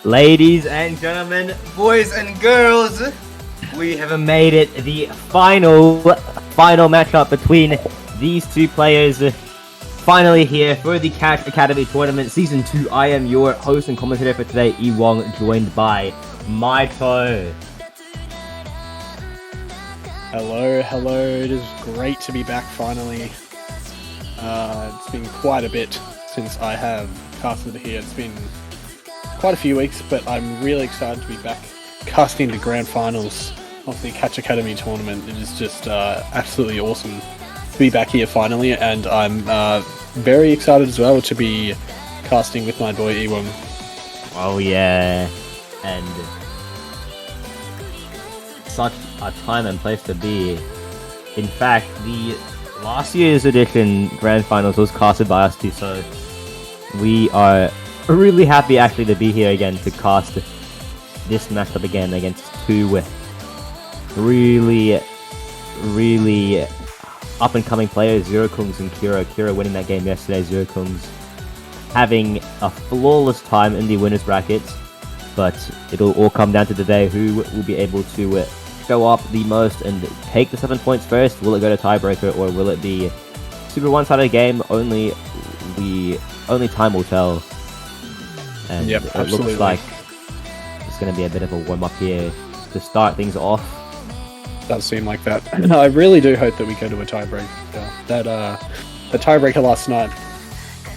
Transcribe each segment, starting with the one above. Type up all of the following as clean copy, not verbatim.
Ladies and gentlemen, boys and girls, we have made it the final matchup between these two players. Finally here for the Cash Academy Tournament Season 2. I am your host and commentator for today, Ewong, joined by Maito. Hello, it is great to be back finally. It's been quite a bit since I have casted here. It's been quite a few weeks, but I'm really excited to be back casting the grand finals of the Catch Academy tournament. It is just absolutely awesome to be back here finally, and I'm very excited as well to be casting with my boy Ewong. Oh yeah, and such a time and place to be. In fact, the last year's edition grand finals was casted by us too, so we are really happy actually to be here again to cast this matchup again against two really up and coming players, ZeroKungz and Kiro. Kiro winning that game yesterday, ZeroKungz having a flawless time in the winners brackets, but it'll all come down to today who will be able to show up the most and take the 7 points first. Will it go to tiebreaker, or will it be super one-sided game? Only time will tell. And yep, it absolutely. Looks like it's going to be a bit of a warm-up here to start things off. Does seem like that. I really do hope that we go to a tiebreaker. The tiebreaker last night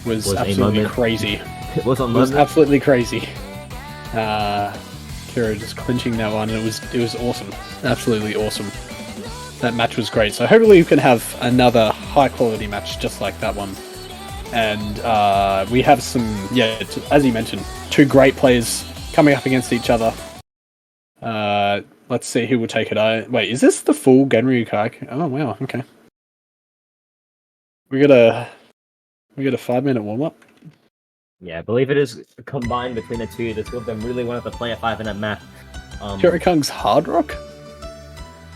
was absolutely crazy. It was absolutely crazy. Kiro just clinching that one, and it was awesome. Absolutely awesome. That match was great. So hopefully we can have another high-quality match just like that one. And we have some, as you mentioned, two great players coming up against each other. Let's see who will take it. Wait, is this the full Genryu Kaik? Oh wow, okay. We got a 5-minute warm-up. Yeah, I believe it is combined between the two. The two of them really wanted to play a 5-minute map. ZeroKungz Hard Rock?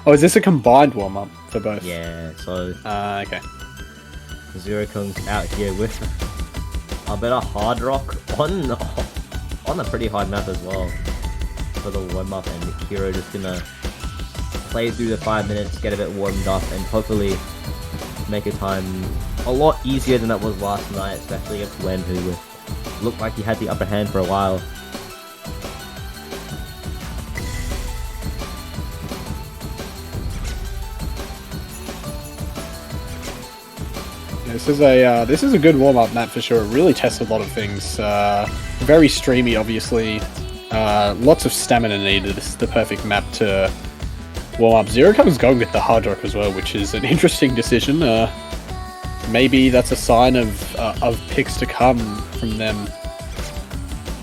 Oh, is this a combined warm-up for both? Yeah, so okay. ZeroKungz out here with a bit of Hard Rock on a pretty hard map as well for the warm-up, and Kiro just gonna play through the 5 minutes, get a bit warmed up, and hopefully make a time a lot easier than that was last night, especially against Wen, who looked like he had the upper hand for a while. This is a good warm-up map for sure. It really tests a lot of things. Very streamy, obviously. Lots of stamina needed. This is the perfect map to warm up. ZeroKungz going with the Hard Rock as well, which is an interesting decision. Maybe that's a sign of picks to come from them.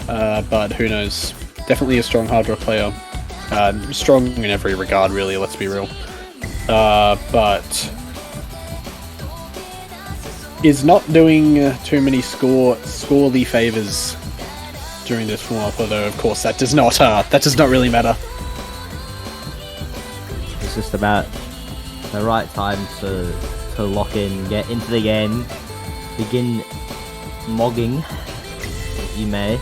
But who knows? Definitely a strong Hard Rock player. Strong in every regard, really. Let's be real. But is not doing too many scorely favors during this warm-up, although of course that does not really matter. It's just about the right time to lock in, get into the game, begin mogging, if you may.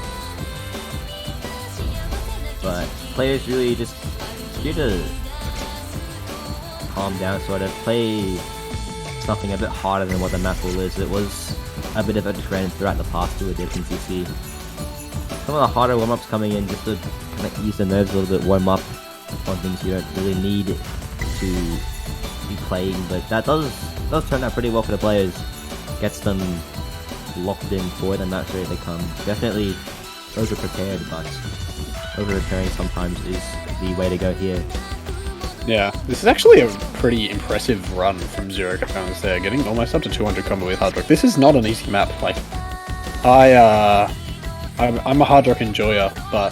But players really just need to calm down, sort of play something a bit harder than what the map pool is. It was a bit of a trend throughout the past two editions. You see some of the harder warm-ups coming in just to kind of ease the nerves a little bit, warm up on things you don't really need to be playing, but that does turn out pretty well for the players. Gets them locked in for the match where they come. Definitely over-prepared, but over-preparing sometimes is the way to go here. Yeah, this is actually a pretty impressive run from ZeroKungz there, getting almost up to 200 combo with Hard Rock. This is not an easy map. Like, I'm a Hard Rock enjoyer, but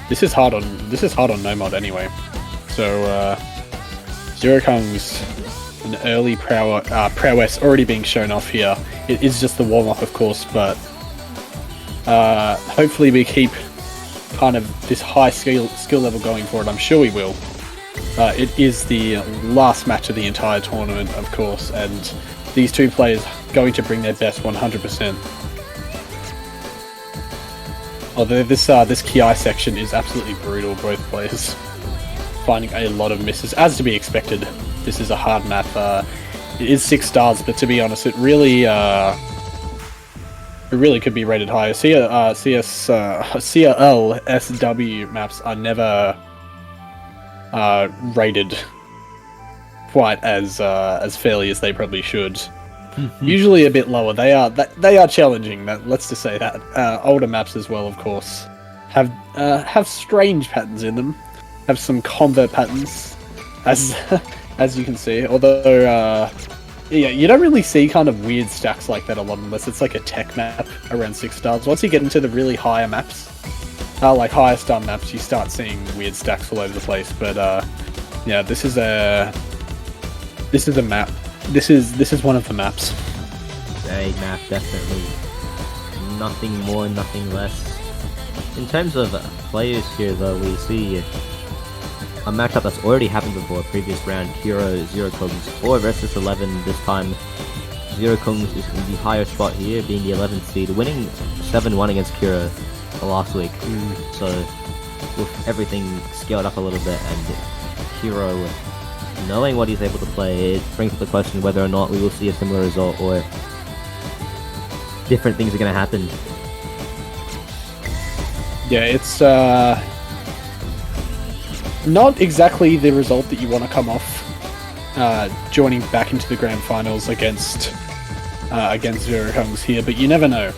this is hard on no mod anyway. So ZeroKungz, an early prowess already being shown off here. It is just the warm up, of course, but hopefully we keep kind of this high skill level going for it. I'm sure we will. It is the last match of the entire tournament, of course, and these two players going to bring their best 100%. Although this Ki section is absolutely brutal, both players finding a lot of misses, as to be expected. This is a hard map. It is 6 stars, but to be honest, it really could be rated higher. CLSW maps are never rated quite as fairly as they probably should. Usually a bit lower. They are challenging. Let's just say that. Older maps as well, of course, have strange patterns in them. Have some convert patterns, as you can see. Although, yeah, you don't really see kind of weird stacks like that a lot unless it's like a tech map around 6 stars. Once you get into the really higher maps, like higher star maps, you start seeing weird stacks all over the place. But yeah, this is a map. This is one of the maps. A map, definitely. Nothing more, nothing less. In terms of players here, though, we see a matchup that's already happened before. Previous round, Kiro, ZeroKungz, 4 versus 11 this time. ZeroKungz is in the higher spot here, being the 11th seed, winning 7-1 against Kiro last week. So, with everything scaled up a little bit, and Kiro knowing what he's able to play, it brings up the question whether or not we will see a similar result, or different things are going to happen. Yeah, it's not exactly the result that you want to come off joining back into the grand finals against ZeroKungz here, but you never know.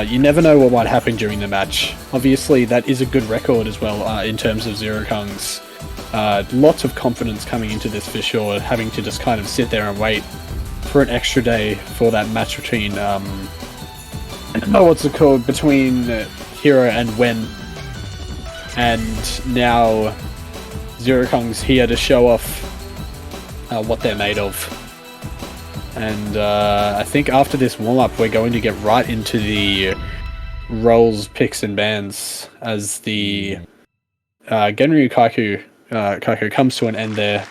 You never know what might happen during the match. Obviously, that is a good record as well in terms of ZeroKungz. Lots of confidence coming into this for sure, having to just kind of sit there and wait for an extra day for that match between between Kiro and Wen. And now ZeroKungz here to show off what they're made of. And I think after this warm-up, we're going to get right into the roles, picks, and bans as the Genryu Kaiku comes to an end there.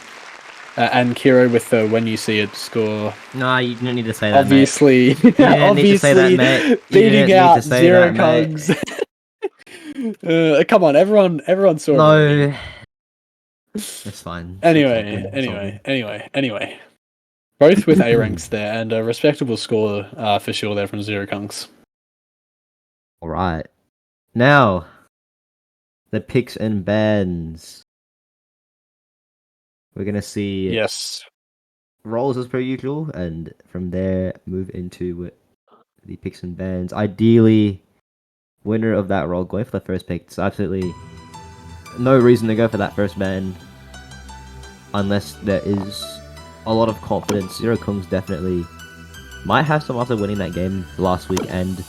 And Kiro with the when you see it score. No, you don't need to say that, obviously, mate. Obviously, beating out ZeroKungz. Come on, everyone saw it. No. It's fine. Anyway. Both with A ranks there, and a respectable score for sure there from ZeroKungz. Alright. Now, the picks and bans. We're gonna see roles as per usual, and from there move into the picks and bans. Ideally, winner of that role going for the first pick. There's absolutely no reason to go for that first ban unless there is a lot of confidence. ZeroKungz definitely might have some after winning that game last week and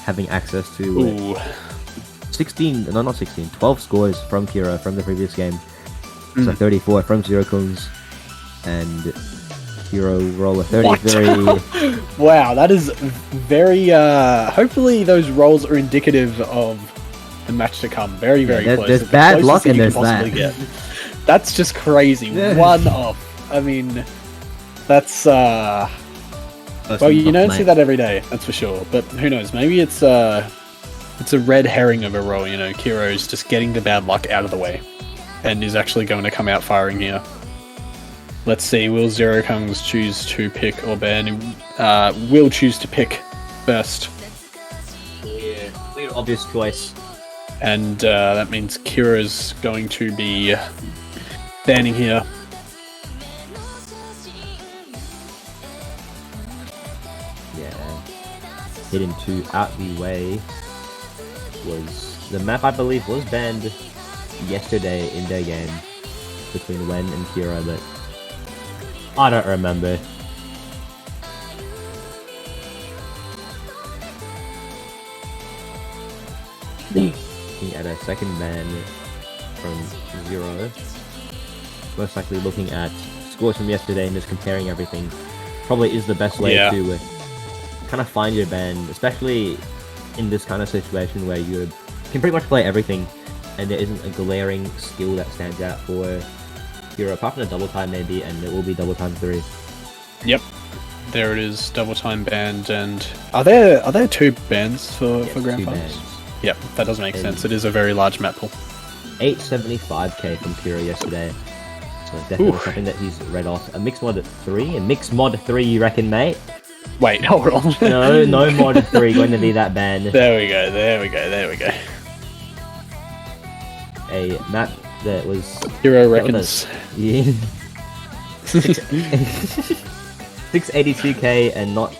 having access to 12 scores from Kiro from the previous game. So 34 from ZeroKungz, and Kiro roll a 33. Wow, that is very. Hopefully, those rolls are indicative of the match to come. Very close. There's bad luck and there's that. That's just crazy. Yeah. One off. I mean, that's. Well, you don't see that every day. That's for sure. But who knows? Maybe it's a red herring of a roll. You know, Kiro's just getting the bad luck out of the way, and is actually going to come out firing here. Let's see, will ZeroKungz choose to pick or ban? Will choose to pick first. Clear, obvious choice. And that means Kira's going to be banning here. Yeah. Hitting 2 out the way was the map, I believe, was banned yesterday in their game between Wen and Kiro, but I don't remember. Looking at a second ban from Zero. Most likely looking at scores from yesterday and just comparing everything. Probably is the best way to kind of find your ban, especially in this kind of situation where you can pretty much play everything and there isn't a glaring skill that stands out for Kiro, apart from a double time maybe, and it will be double time 3. Yep. there it is, double time banned. And are there 2 bans for grand 2 finals? bans. Yep, that does make sense. It is a very large map pool. 875k from Kiro yesterday. So definitely something that he's read off. A mixed mod 3? A mixed mod 3, you reckon, mate? Wait, hold on. No mod 3 going to be that banned. There we go, there we go, there we go. A map that was... Kiro reckons. Yeah. 682k and not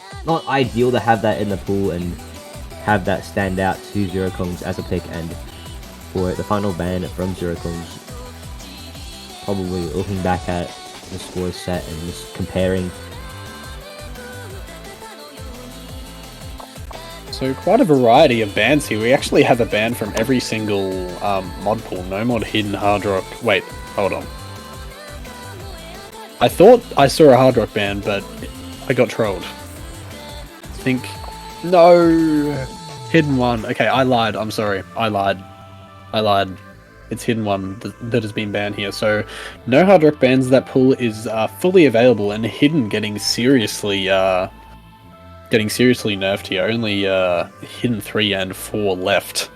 ideal to have that in the pool and have that stand out to ZeroKungz as a pick, and for the final ban from ZeroKungz, probably looking back at the score set and just comparing. So quite a variety of bans here. We actually have a ban from every single mod pool. No mod hidden hard rock. Wait, hold on. I thought I saw a hard rock ban, but I got trolled. I think... No! Hidden one. Okay, I lied. I'm sorry. I lied. It's hidden one that has been banned here. So no hard rock bans. That pool is fully available, and hidden getting seriously nerfed here. Only hidden 3 and 4 left,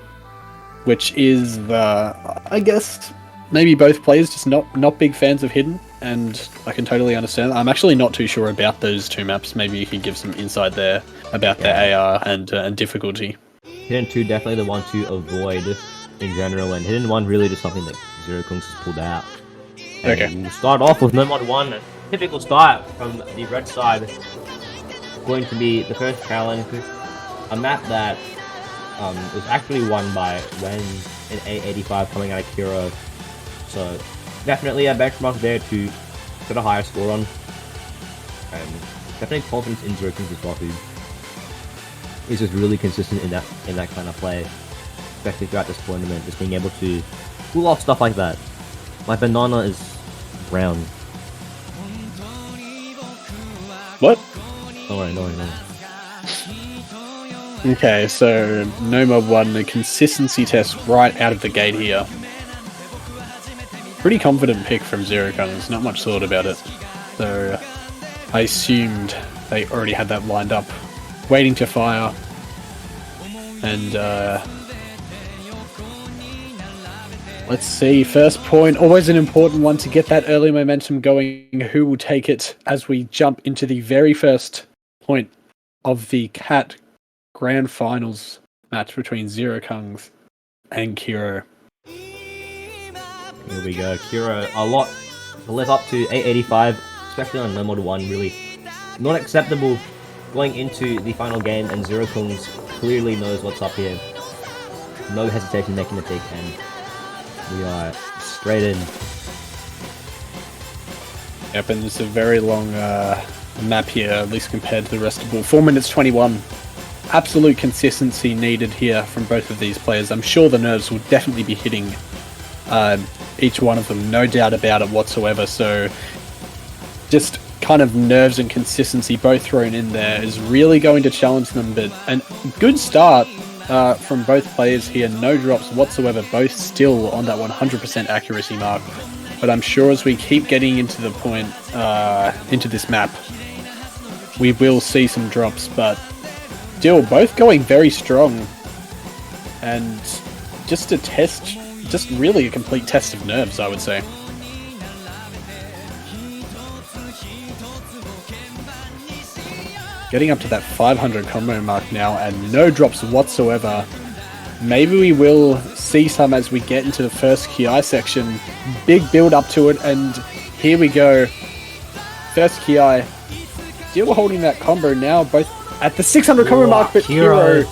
which is I guess maybe both players just not big fans of hidden, and I can totally understand. I'm actually not too sure about those 2 maps. Maybe you could give some insight there about their AR and difficulty. Hidden 2 definitely the one to avoid in general, and Hidden 1 really just something that ZeroKungz has pulled out. And okay. We'll start off with no mod 1, a typical start from the red side. Going to be the first challenge, a map that was actually won by Wen in 885 coming out of Kiro. So definitely a benchmark there to get a higher score on. And definitely confidence in ZeroKungz as well, who is just really consistent in that kind of play, especially throughout this tournament, just being able to pull off stuff like that. My banana is brown. What? No. Okay, so no mod 1, the consistency test right out of the gate here. Pretty confident pick from ZeroKungz, not much thought about it. So I assumed they already had that lined up, waiting to fire. And let's see, first point, always an important one to get that early momentum going. Who will take it as we jump into the very first point of the CAT Grand Finals match between ZeroKungz and Kiro. Here we go, Kiro, a lot to live up to. 885, especially on no mod 1, really not acceptable going into the final game, and ZeroKungz clearly knows what's up here. No hesitation making the pick, and we are straight in. Yep, and it's a very long map here, at least compared to the rest of the ball. 4 minutes 21. Absolute consistency needed here from both of these players. I'm sure the nerves will definitely be hitting each one of them, no doubt about it whatsoever. So just kind of nerves and consistency both thrown in there is really going to challenge them. But a good start from both players here, no drops whatsoever, both still on that 100% accuracy mark. But I'm sure as we keep getting into the point, into this map, we will see some drops, but still both going very strong. And just a test, just really a complete test of nerves, I would say. Getting up to that 500 combo mark now, and no drops whatsoever. Maybe we will see some as we get into the first QI section. Big build up to it, and here we go. First QI. Still holding that combo now, both at the 600 combo mark, but Kiro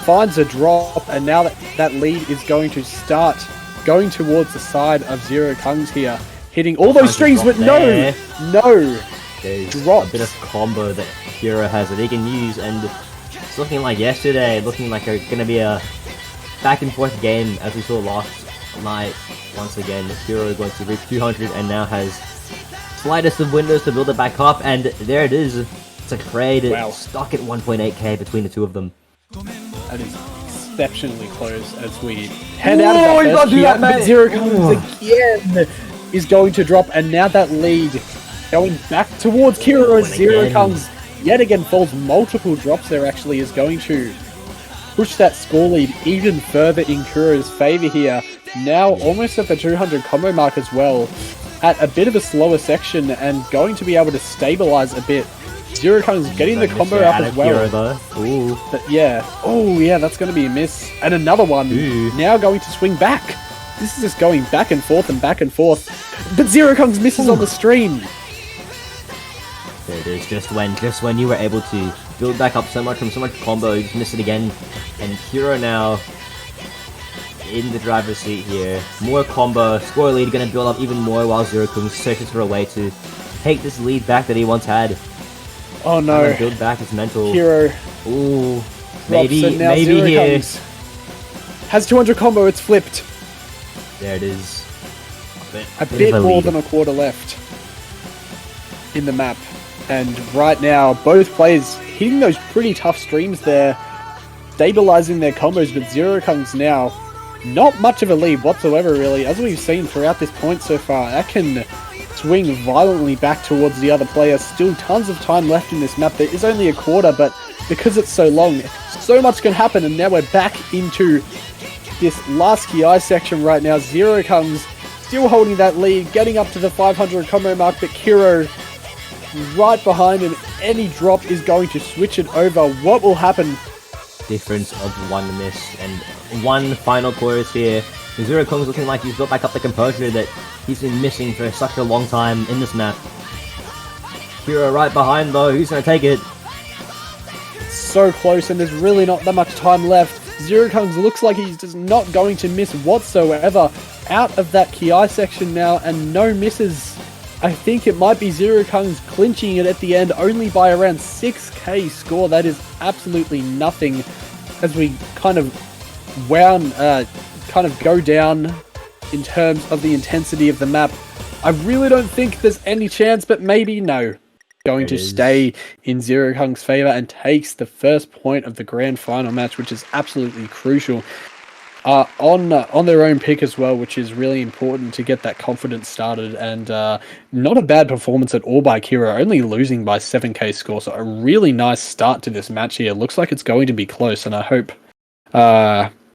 finds a drop, and now that lead is going to start going towards the side of ZeroKungz here. Hitting all those strings, but no! There's drops. a bit of combo that Kiro has that he can use, and it's looking like yesterday, looking like gonna be a back and forth game as we saw last night. Once again, Kiro going to reach 200 and now has slightest of windows to build it back up, and there it is. It's a trade. Wow. Stuck at 1.8k between the two of them. That is exceptionally close as we head out of that first QI, but ZeroKungz again is going to drop, and now that lead Going back towards Kiro as And again. ZeroKungz yet again falls. Multiple drops there actually is going to push that score lead even further in Kiro's favor here. Now almost at the 200 combo mark as well, at a bit of a slower section and going to be able to stabilize a bit. ZeroKungz getting the combo up as well. Ooh. But yeah, oh yeah, that's going to be a miss. And another one, now going to swing back. This is just going back and forth and back and forth. But ZeroKungz misses on the stream. There it is, just when you were able to build back up so much from so much combo, you just miss it again. And Kiro now in the driver's seat here. More combo, score lead gonna build up even more while ZeroKungz searches for a way to take this lead back that he once had. Oh no. Build back his mental. Kiro. Ooh. Maybe Maybe here. Has 200 combo, it's flipped. There it is. A bit more than a quarter left in the map. And right now, both players hitting those pretty tough streams there, stabilizing their combos, but ZeroKungz now, not much of a lead whatsoever really, as we've seen throughout this point so far. That can swing violently back towards the other player. Still tons of time left in this map. There is only a quarter, but because it's so long, so much can happen, and now we're back into this last Ki section right now. ZeroKungz still holding that lead, getting up to the 500 combo mark, but Kiro right behind him. Any drop is going to switch it over. What will happen? Difference of one miss and one final chorus here. ZeroKungz looking like he's built back up the composure that he's been missing for such a long time in this map. Kiro right behind though, who's gonna take it? It's so close and there's really not that much time left. ZeroKungz looks like he's just not going to miss whatsoever. Out of that Ki section now and no misses. I think it might be ZeroKungz clinching it at the end only by around 6k score. That is absolutely nothing as we kind of go down in terms of the intensity of the map. I really don't think there's any chance, but maybe no. Going to stay in ZeroKungz's favor and takes the first point of the grand final match, which is absolutely crucial. On their own pick as well, which is really important to get that confidence started, and not a bad performance at all by Kiro, only losing by 7k score, so a really nice start to this match here. Looks like it's going to be close, and I hope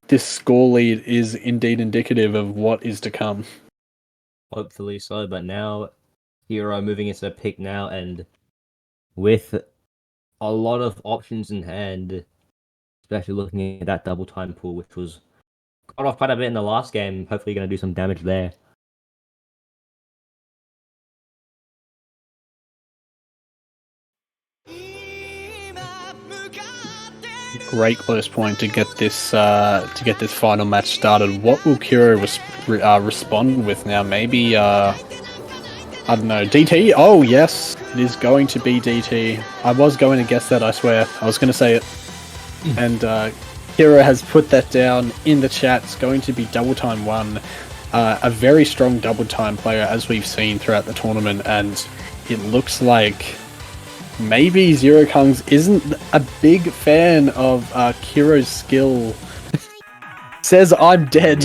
this score lead is indeed indicative of what is to come. Hopefully so, but now Kiro moving into a pick now, and with a lot of options in hand, especially looking at that double time pool, which was got off quite a bit in the last game. Hopefully going to do some damage there. Great close point to get this final match started. What will Kiro respond with now? Maybe I don't know, DT? Oh yes, it is going to be DT. I was going to guess that, I swear. I was going to say it. And Kiro has put that down in the chat. It's going to be double time 1. A very strong double time player, as we've seen throughout the tournament, and it looks like maybe ZeroKungz isn't a big fan of Kiro's skill. Says I'm dead.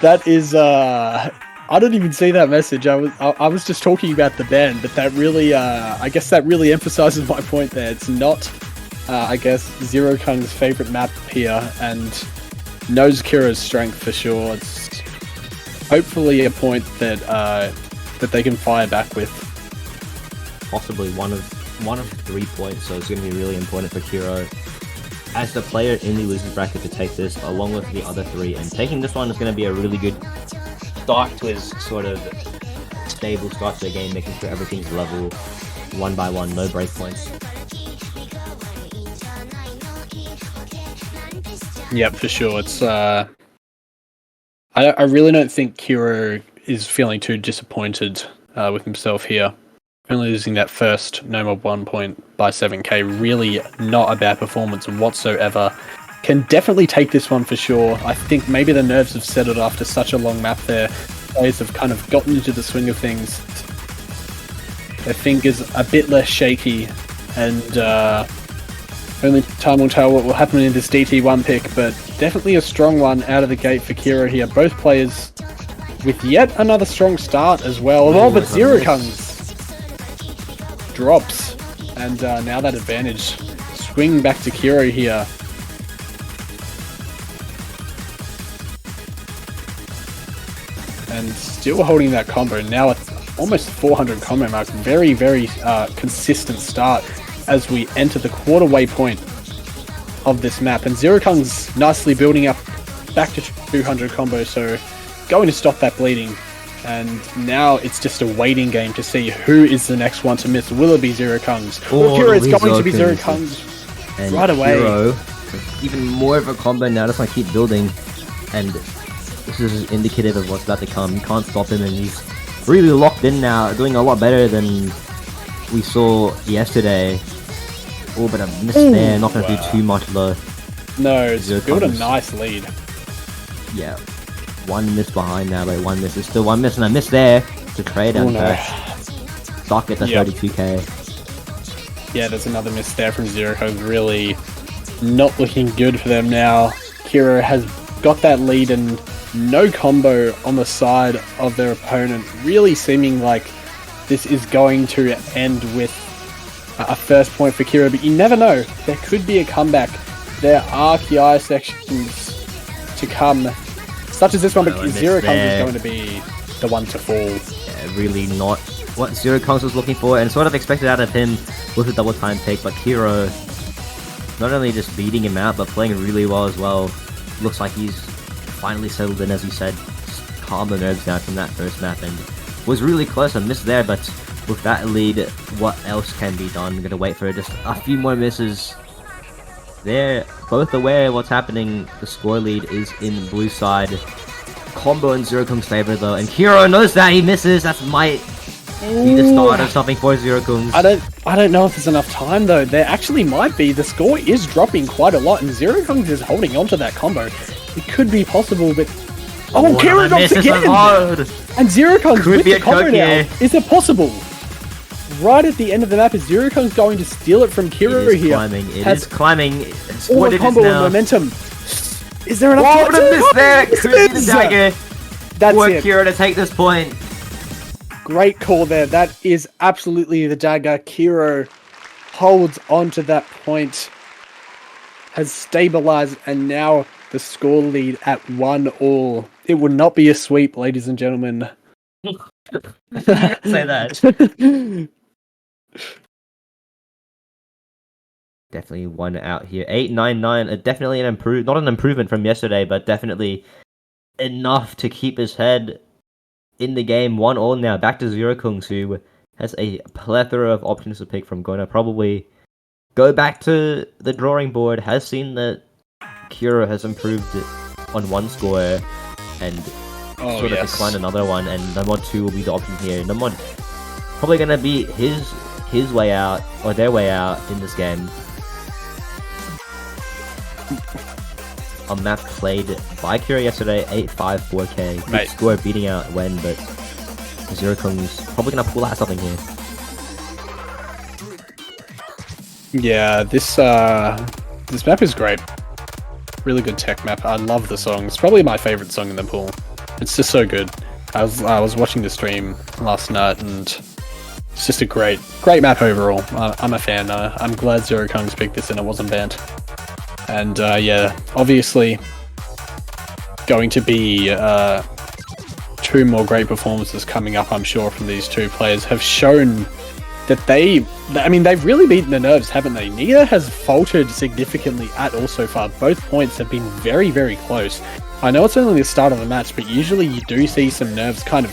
That is I didn't even see that message. I was just talking about the ban, but that really I guess that really emphasizes my point there. It's not I guess ZeroKungz's favorite map here, and knows Kiro's strength for sure. It's hopefully a point that that they can fire back with. Possibly one of 3 points, so it's going to be really important for Kiro as the player in the losers bracket to take this along with the other 3, and taking this one is going to be a really good start to his sort of stable start to the game, making sure everything's level 1 by 1, no breakpoints. Yep, for sure. It's I really don't think Kiro is feeling too disappointed with himself here. Only losing that first no more 1 point by 7k, really not a bad performance whatsoever. Can definitely take this one for sure. I think maybe the nerves have settled after such a long map there. Players have kind of gotten into the swing of things. Their fingers a bit less shaky, and only time will tell what will happen in this DT1 pick, but definitely a strong one out of the gate for Kiro here. Both players with yet another strong start as well. Oh, but ZeroKungz drops. And now that advantage swing back to Kiro here. And still holding that combo. Now it's almost 400 combo mark. Very, very consistent start as we enter the quarter waypoint of this map. And ZeroKungz nicely building up back to 200 combo, so going to stop that bleeding. And now it's just a waiting game to see who is the next one to miss. Will it be ZeroKungz? Or Kiro? It's going to be ZeroKungz and right away. Kiro, even more of a combo now, just want to keep building. And this is indicative of what's about to come. You can't stop him, and he's really locked in now, doing a lot better than we saw yesterday. Oh, but a miss there, not going to do too much though. No, it's built a nice lead. Yeah, one miss behind now, but one miss is still one miss, and a miss there to trade and stock at the 32k. Yeah, there's another miss there from ZeroKungz. Really not looking good for them now. Kiro has got that lead and no combo on the side of their opponent. Really seeming like this is going to end with a first point for Kiro, but you never know. There could be a comeback. There are KI sections to come, such as this one, but ZeroKungz is going to be the one to fall. Yeah, really not what ZeroKungz was looking for, and sort of expected out of him with a double time take, but Kiro not only just beating him out, but playing really well as well. Looks like he's finally settled in, as you said, just calmed the nerves down from that first map, and was really close and missed there, but with that lead, what else can be done? I'm gonna wait for just a few more misses. They're both aware of what's happening. The score lead is in blue side. Combo in ZeroKungz's favor though, and Kiro knows that he misses. That might be the start of something for ZeroKungz. I don't know if there's enough time though. There actually might be. The score is dropping quite a lot, and ZeroKungz is holding on to that combo. It could be possible, but Kiro drops again, and ZeroKungz with the combo now. Is it possible? Right at the end of the map, is ZeroKungz going to steal it from Kiro here? It is climbing. All the combo and momentum. Is there enough time? Miss there! Could be the dagger. That's for it. Kiro to take this point. Great call there. That is absolutely the dagger. Kiro holds on to that point. Has stabilized, and now the score lead at 1-1. It would not be a sweep, ladies and gentlemen. Say that. Definitely one out here. 8-9-9. Definitely not an improvement from yesterday, but definitely enough to keep his head in the game. 1-1 now. Back to ZeroKungz, who has a plethora of options to pick from. Going to probably go back to the drawing board. Has seen that Kiro has improved on one score and sort of decline another one, and number 2 will be the option here. Number 1 probably gonna be his way out, or their way out in this game. A map played by Kiro yesterday, 8-5-4k. Good score beating out Wen, but ZeroKungz probably gonna pull out something here. Yeah, this map is great. Really good tech map. I love the song. It's probably my favorite song in the pool. It's just so good. I was watching the stream last night, and it's just a great map overall. I'm a fan. I'm glad ZeroKungz picked this and it wasn't banned. And yeah, obviously going to be 2 more great performances coming up, I'm sure, from these two players. Have shown that they've really beaten the nerves, haven't they? Neither has faltered significantly at all so far. Both points have been very, very close. I know it's only the start of the match, but usually you do see some nerves kind of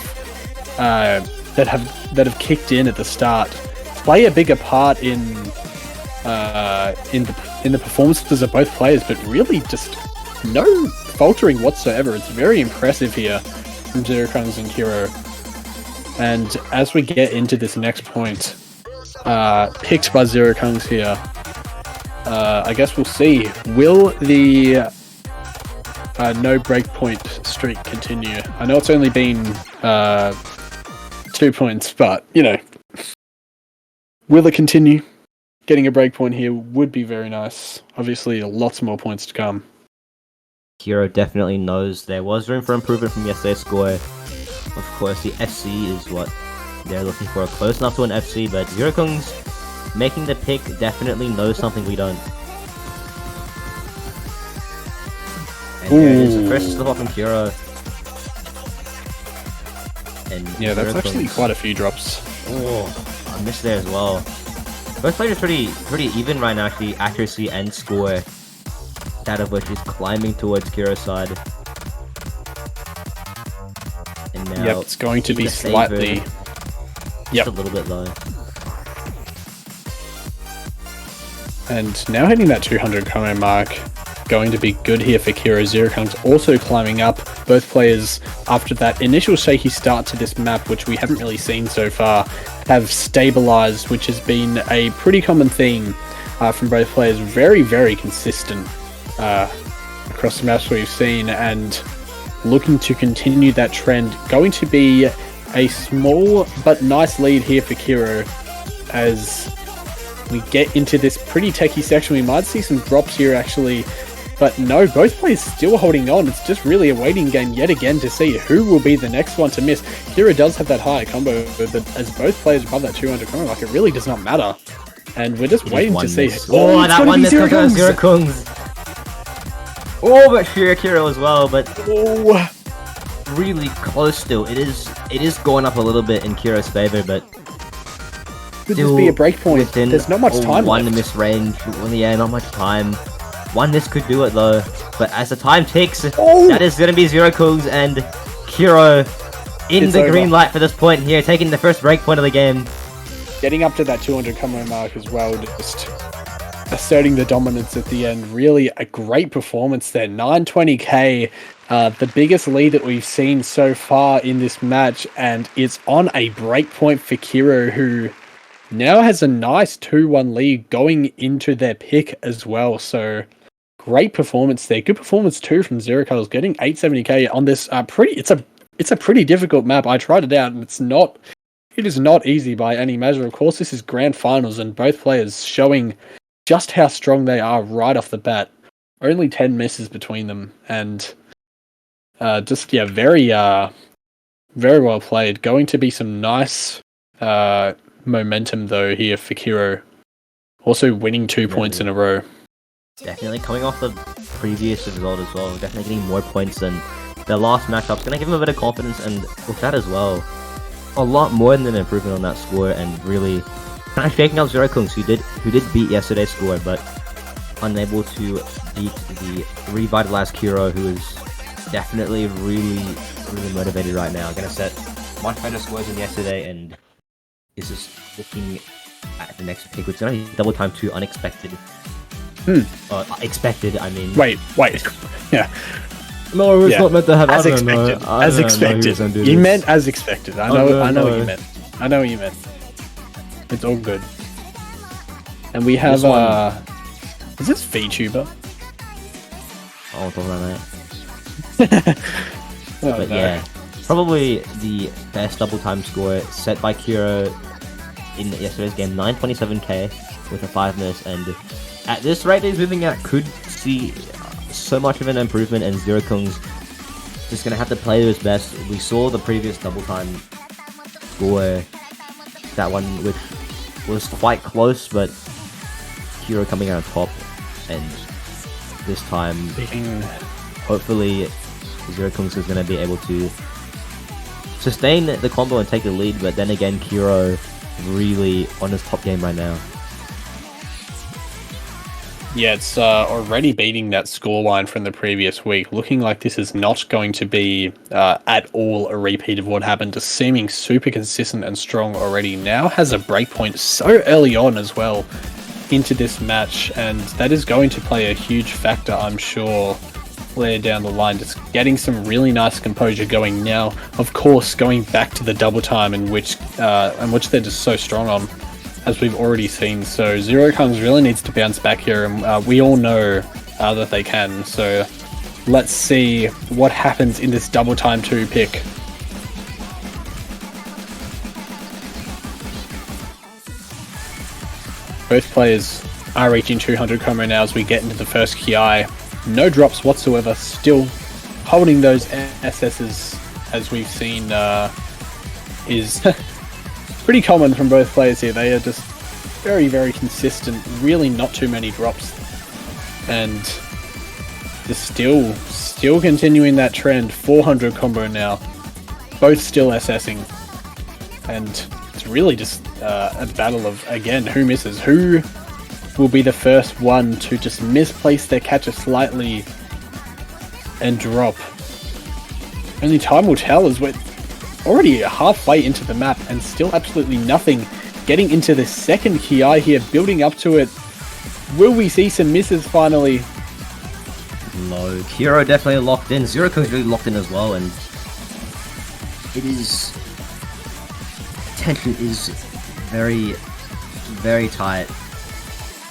that have kicked in at the start, play a bigger part in the performances of both players, but really just no faltering whatsoever. It's very impressive here from ZeroKungz and Kiro. And as we get into this next point, picked by ZeroKungz here, I guess we'll see. Will the no breakpoint streak continue? I know it's only been 2 points, but, you know, will it continue? Getting a breakpoint here would be very nice. Obviously, lots more points to come. Kiro definitely knows there was room for improvement from yesterday's score. Of course, the SC is what They're looking for a close enough to an FC, but ZeroKungz making the pick definitely knows something we don't. And there it is, the first slip off from Kiro. And yeah, that's ZeroKungz. actually quite a few drops. Oh, I missed there as well. Both players are pretty even right now, actually, accuracy and score. That of which is climbing towards Kiro's side. And now, yep, it's going to be slightly... Just a little bit low. And now hitting that 200 combo mark, going to be good here for Kiro. ZeroKungz also climbing up. Both players, after that initial shaky start to this map, which we haven't really seen so far, have stabilized, which has been a pretty common theme from both players. Very, very consistent across the maps we've seen, and looking to continue that trend. Going to be a small but nice lead here for Kiro as we get into this pretty techie section. We might see some drops here actually, but no, both players still holding on. It's just really a waiting game yet again to see who will be the next one to miss. Kiro does have that high combo, but as both players above that 200 combo mark, it really does not matter. And we're just waiting to see. Oh, that one miss comes out of ZeroKungz. Oh, but Kiro as well, but really close still. It is going up a little bit in Kiro's favor, but could this be a breakpoint? There's not much time one left. miss range. Yeah, not much time. One miss could do it though, but as the time ticks, that is gonna be ZeroKungz and Kiro in the green light for this point here, taking the first breakpoint of the game. Getting up to that 200 combo mark as well, just asserting the dominance at the end. Really a great performance there. 920k, the biggest lead that we've seen so far in this match, and it's on a breakpoint for Kiro, who now has a nice 2-1 lead going into their pick as well. So great performance there. Good performance too from ZeroKungz, getting 870k on this it's a pretty difficult map. I tried it out and it is not easy by any measure. Of course, this is grand finals and both players showing just how strong they are right off the bat. Only 10 misses between them, and very well played. Going to be some nice momentum though here for Kiro. Also winning 2 points in a row. Definitely coming off the previous result as well. Definitely getting more points than the last matchup's gonna give him a bit of confidence, and with that as well, a lot more than an improvement on that score, and really kind of shaking up ZeroKungz, who did beat yesterday's score, but unable to beat the revitalized Kiro, who is definitely really motivated right now. Gonna set much better scores than yesterday, and is just looking at the next pick, which is gonna be double time 2 unexpected. Expected, I mean. Wait. Yeah. No, it's not meant to have. As expected. As expected. You meant as expected. I know what you meant. I know what you meant. It's all good. And we have is this VTuber? I won't talk about that. But no. Yeah, probably the best double time score set by Kiro in yesterday's game. 927k with a 5 miss, and at this rate he's moving out, could see so much of an improvement, and ZeroKungz just gonna have to play to his best. We saw the previous double time score, that one which was quite close, but Kiro coming out on top, and this time hopefully ZeroKungz is gonna be able to sustain the combo and take the lead, but then again Kiro really on his top game right now. Yeah, it's already beating that scoreline from the previous week. Looking like this is not going to be at all a repeat of what happened. Just seeming super consistent and strong already. Now has a breakpoint so early on as well into this match, and that is going to play a huge factor, I'm sure, later down the line. Just getting some really nice composure going now. Of course, going back to the double time in which they're just so strong on, as we've already seen. So ZeroKungz really needs to bounce back here, and we all know that they can. So let's see what happens in this double time 2 pick. Both players are reaching 200 combo now as we get into the first KI. No drops whatsoever, still holding those SSs, as we've seen, is pretty common from both players here. They are just very, very consistent. Really not too many drops. And just still continuing that trend. 400 combo now. Both still SSing. And it's really just a battle of, again, who misses. Who will be the first one to just misplace their catcher slightly and drop. Only time will tell, as we're already halfway into the map and still absolutely nothing. Getting into the second Ki here, building up to it. Will we see some misses finally? No, Kiro definitely locked in. ZeroKungz really locked in as well, and it is... tension is very, very tight.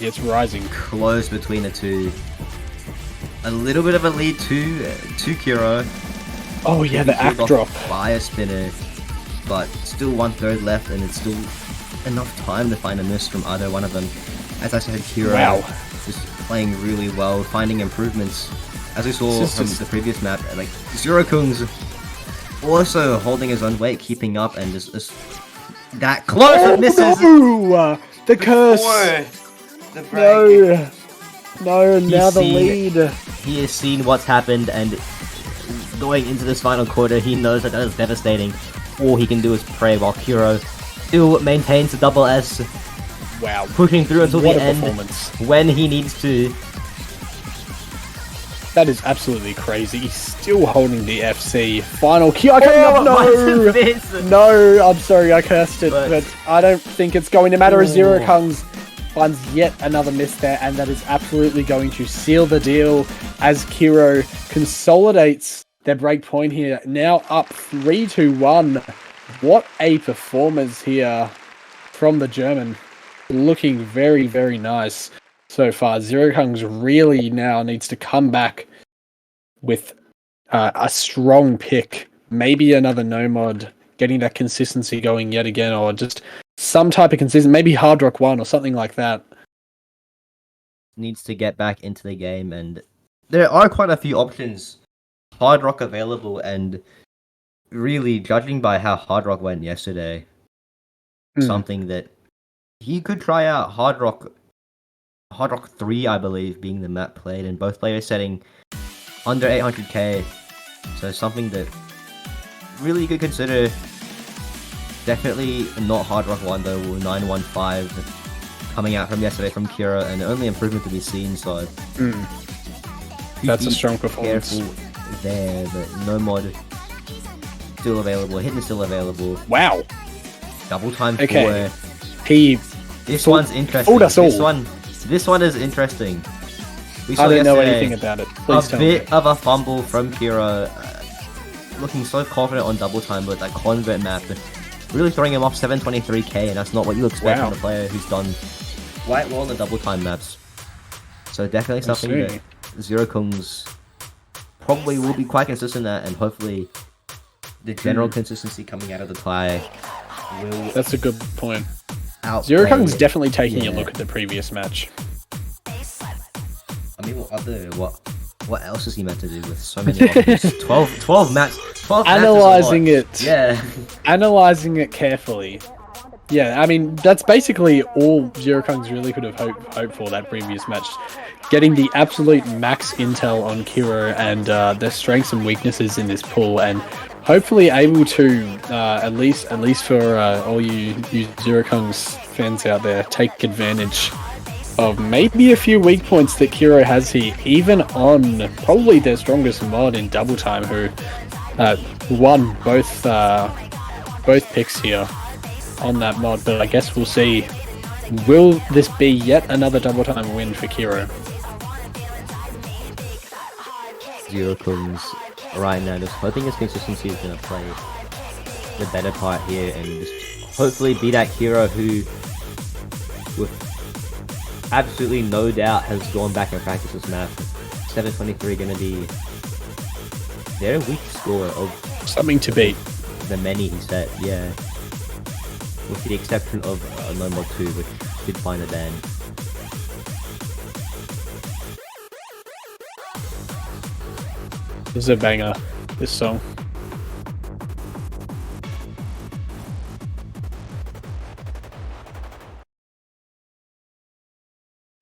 It's rising. Close between the two. A little bit of a lead to Kiro. Oh yeah, the act drop. By a spinner, but still 1/3 left, and it's still enough time to find a miss from either one of them. As I said, Kiro just playing really well, finding improvements. As we saw from the previous map, like ZeroKungz also holding his own weight, keeping up, and just that close misses. No! The curse. No, now the lead. He has seen what's happened, and going into this final quarter, he knows that is devastating. All he can do is pray, while Kiro still maintains the double S. Wow. Pushing through until What the a end performance. when he needs to. That is absolutely crazy. He's still holding the FC. Final Ki coming up. No! No, I'm sorry, I cursed it, but I don't think it's going to matter as ZeroKungz finds yet another miss there, and that is absolutely going to seal the deal as Kiro consolidates their break point here. Now up 3-1. What a performance here from the German. Looking very, very nice so far. ZeroKungz really now needs to come back with a strong pick. Maybe another no mod, getting that consistency going yet again, or just some type of consistent, maybe Hard Rock 1 or something like that. Needs to get back into the game, and there are quite a few options Hard Rock available, and really judging by how Hard Rock went yesterday, something that he could try out. Hard Rock 3, I believe, being the map played, and both players setting under 800k, so something that really you could consider. Definitely not Hard Rock 1 though, 915 coming out from yesterday from Kiro, and the only improvement to be seen, so that's a strong performance. Careful there, but no mod still available, hidden still available. Wow. Double time okay. for... This one's interesting. This one is interesting. I didn't know anything about it. Please tell me. A bit of a fumble from Kiro, looking so confident on double time, but that convert map really throwing him off 723k, and that's not what you expect from a player who's done quite well on the double time maps. So definitely something that ZeroKungz probably will be quite consistent at, and hopefully the general consistency coming out of the tie will... That's a good point. ZeroKungz definitely taking a look at the previous match. I mean, what else is he meant to do with so many options? 12 maps. 12 Analyzing it. Yeah. Analyzing it carefully. Yeah, I mean, that's basically all ZeroKungz really could have hoped for that previous match. Getting the absolute max intel on Kiro and their strengths and weaknesses in this pool, and hopefully able to, at least for all you ZeroKungz fans out there, take advantage of maybe a few weak points that Kiro has here, even on probably their strongest mod in Double Time, who won both picks here on that mod. But I guess we'll see. Will this be yet another Double Time win for Kiro? ZeroKungz right now just hoping his consistency is going to play the better part here, and just hopefully beat out Kiro, who with absolutely no doubt has gone back and practiced this map. 723 going to be their weak score of something to beat. The many he set, yeah. With the exception of No Mod 2, which did find a ban. This is a banger, this song.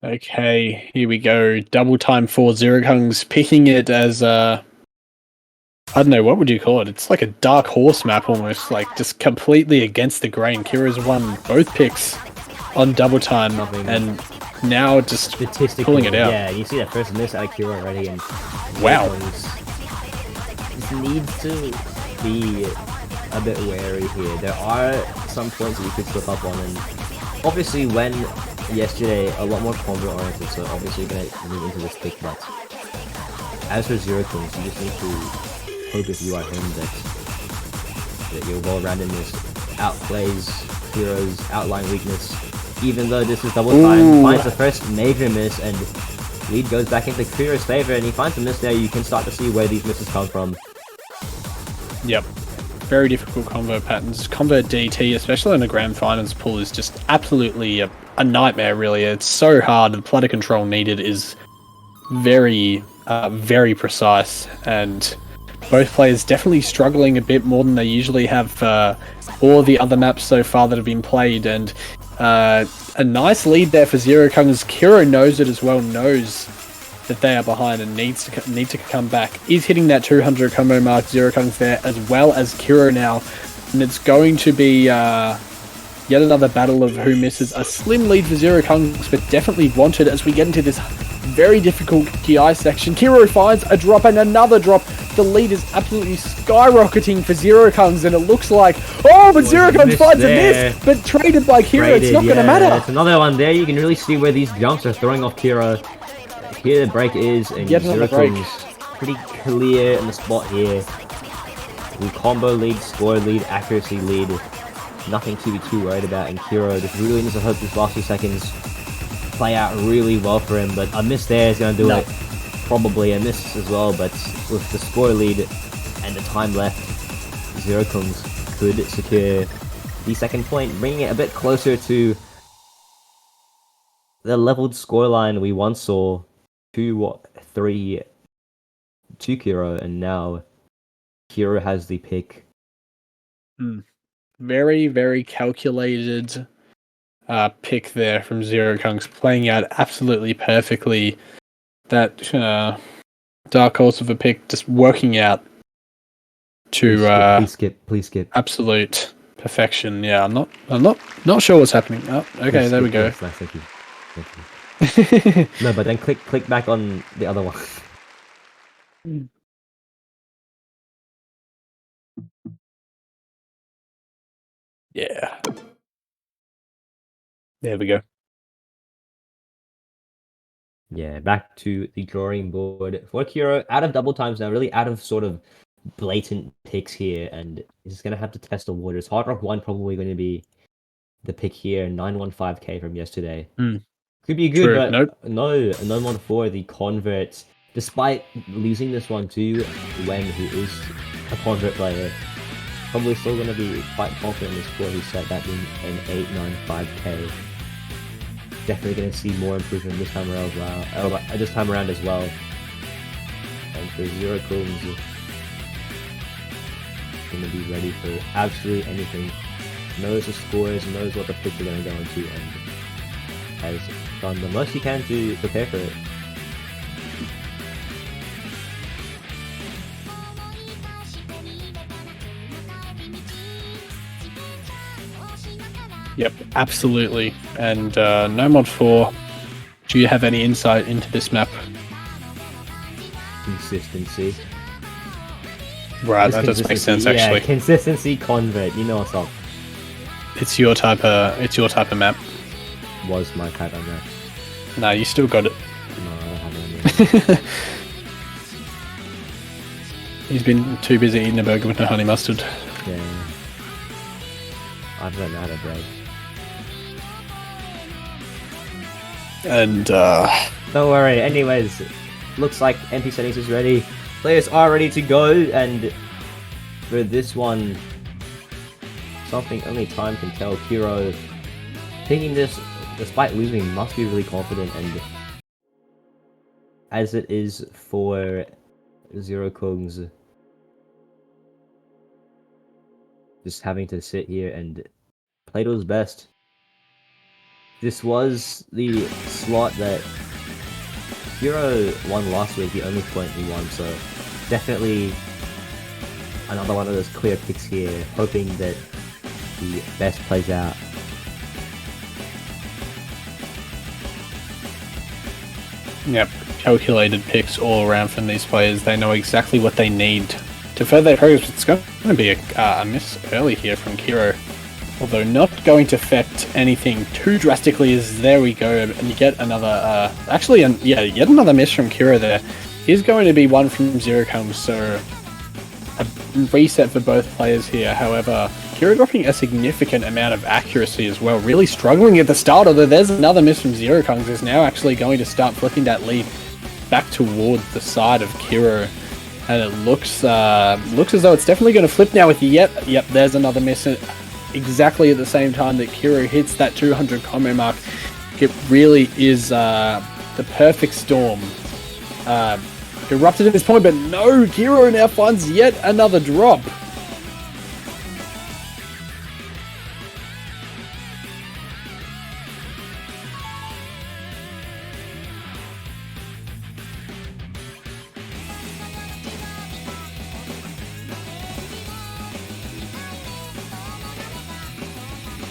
Okay, here we go. Double time for ZeroKungz, picking it as I don't know, what would you call it? It's like a dark horse map almost, like just completely against the grain. Kiro's won both picks on double time, and now just pulling it out. Yeah, you see that first miss out of Kiro already, and wow, just needs to be a bit wary here. There are some points that you could slip up on, and obviously when yesterday a lot more combo oriented, so obviously you're gonna move into this pick. But as for ZeroKungz, you just need to hope if you are him that your well-roundedness outplays Kiro's outline weakness. Even though this is double time, finds the first major miss, and lead goes back into Kiro's favor, and he finds a miss there. You can start to see where these misses come from. Yep. Very difficult combo patterns. Combo DT, especially in a grand finals pool, is just absolutely a nightmare, really. It's so hard. The platter control needed is very, very precise, and both players definitely struggling a bit more than they usually have all the other maps so far that have been played, and a nice lead there for ZeroKungz. Kiro knows it as well, knows that they are behind and needs to come back. Is hitting that 200 combo mark. ZeroKungz there, as well as Kiro now, and it's going to be yet another battle of who misses. A slim lead for ZeroKungz, but definitely wanted as we get into this very difficult GI section. Kiro finds a drop and another drop. The lead is absolutely skyrocketing for ZeroKungz, and it looks like, but ZeroKungz finds a miss, but traded by Kiro. It's not going to matter. It's another one there. You can really see where these jumps are throwing off Kiro. Here the break is, and ZeroKungz pretty clear in the spot here. The combo lead, score lead, accuracy lead. Nothing to be too worried about, and Kiro just really needs to hope these last few seconds play out really well for him. But a miss there is going to do it. Probably a miss as well, but with the score lead and the time left, ZeroKungz could secure the second point, bringing it a bit closer to the leveled scoreline we once saw. 2-3 to Kiro, and now Kiro has the pick. Very, very calculated pick there from ZeroKungz, playing out absolutely perfectly. That dark horse of a pick just working out to please skip absolute perfection. Yeah, I'm not sure what's happening. Oh, okay, there we go. Yes, nice, thank you. No, but then click back on the other one. Yeah. There we go. Yeah, back to the drawing board for Kiro. Out of double times now, really out of sort of blatant picks here, and he's going to have to test the waters. Hard Rock 1 probably going to be the pick here, 915k from yesterday. Could be good, but no, a 914, the convert, despite losing this one too, when he is a convert player, probably still going to be quite confident in the score he set, that being an 895k. Definitely going to see more improvement this time around as well. And for ZeroKungz, going to be ready for absolutely anything. Knows the scores, knows what the picks are going to go into, and has done the most he can to prepare for it. Yep, absolutely. And No Mod 4, do you have any insight into this map? Consistency. Right, that does make sense actually. Yeah, consistency convert, you know what's up. It's your type of map. Was my type of map. No, you still got it. No, I don't have it. He's been too busy eating a burger with no honey mustard. Yeah. I've run out of bread. And don't worry, anyways, looks like MP settings is ready. Players are ready to go, and for this one, something only time can tell. Kiro, taking this despite losing, must be really confident, and as it is for ZeroKungz, just having to sit here and play to his best. This was the slot that Kiro won last week, the only point he won, so definitely another one of those clear picks here, hoping that the best plays out. Yep, calculated picks all around from these players. They know exactly what they need to further their progress. It's going to be a miss early here from Kiro, although not going to affect anything too drastically, as there we go, and you get another, yet another miss from Kiro there. Is going to be one from ZeroKungz, so a reset for both players here. However, Kiro dropping a significant amount of accuracy as well, really struggling at the start, although there's another miss from ZeroKungz, is now actually going to start flipping that lead back towards the side of Kiro. And it looks as though it's definitely going to flip now with yep, there's another miss exactly at the same time that Kiro hits that 200 combo mark. It really is the perfect storm erupted at this point, but no, Kiro now finds yet another drop.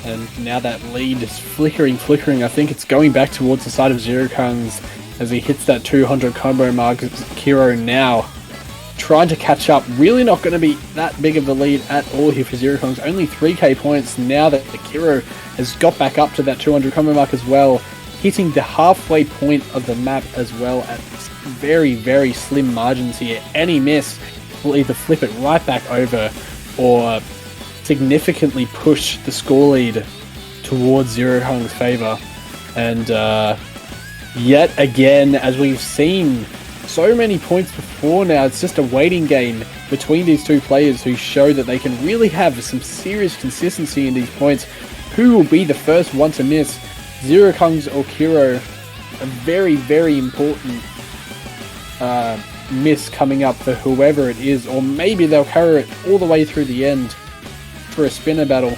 And now that lead is flickering. I think it's going back towards the side of ZeroKungz as he hits that 200 combo mark. Kiro now trying to catch up. Really not going to be that big of a lead at all here for ZeroKungz. Only 3k points now that Kiro has got back up to that 200 combo mark as well. Hitting the halfway point of the map as well at very, very slim margins here. Any miss will either flip it right back over or significantly push the score lead towards ZeroKung's favor. And yet again, as we've seen so many points before now, it's just a waiting game between these two players who show that they can really have some serious consistency in these points. Who will be the first one to miss? ZeroKungz or Kiro? A very, very important miss coming up for whoever it is, or maybe they'll carry it all the way through the end for a spinner battle.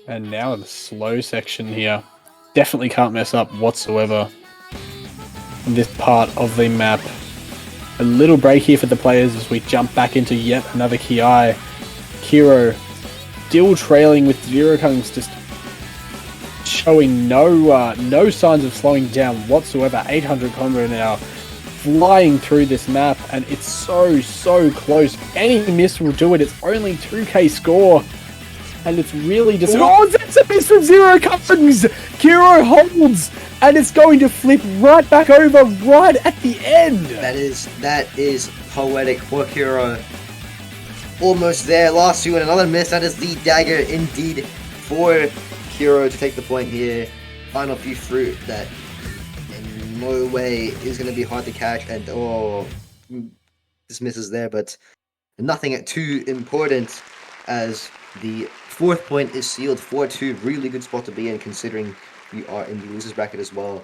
And now the slow section here. Definitely can't mess up whatsoever in this part of the map. A little break here for the players as we jump back into yet another Ki. Kiro still trailing with ZeroKungz, just showing no signs of slowing down whatsoever. 800 combo now, flying through this map, and it's so close. Any miss will do it. It's only 2k score. And it's really just... Oh, that's a miss from ZeroKungz! Kiro holds! And it's going to flip right back over right at the end! That is poetic for Kiro. Almost there. Last two and another miss. That is the dagger indeed for Kiro to take the point here. Final few fruit that in no way is going to be hard to catch. And this misses there, but nothing too important as the fourth point is sealed. 4-2, really good spot to be in considering we are in the losers bracket as well.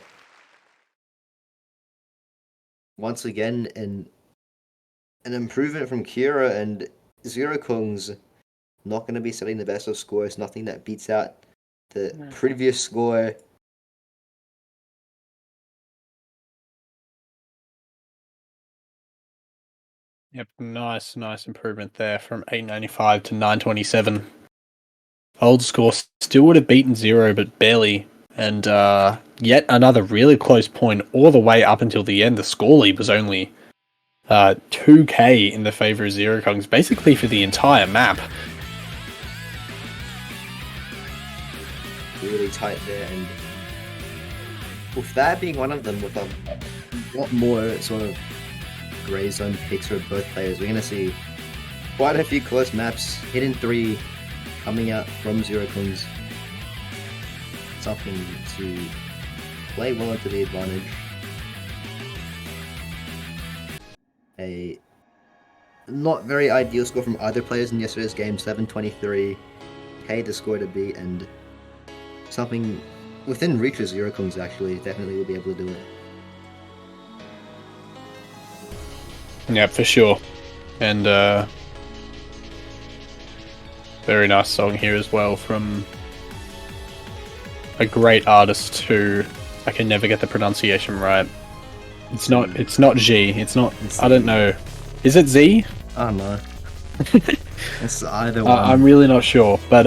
Once again, an improvement from Kiro, and ZeroKungz not going to be setting the best of scores. Nothing that beats out the previous score. Yep, nice improvement there from 895 to 927. Old score still would have beaten Zero, but barely. And yet another really close point all the way up until the end. The score lead was only 2k in the favor of ZeroKungz, basically for the entire map. Really tight there, and with that being one of them, with a lot more sort of grey zone picks for both players, we're going to see quite a few close maps. Hidden 3 coming out from ZeroKungz. Something to play well into the advantage. A not very ideal score from either players in yesterday's game, 723. The score to beat, and something within reach of ZeroKungz actually definitely will be able to do it. Yeah, for sure. And very nice song here as well from a great artist who I can never get the pronunciation right. It's not G. It's not. I don't know. Is it Z? I don't know. It's either one. I'm really not sure, but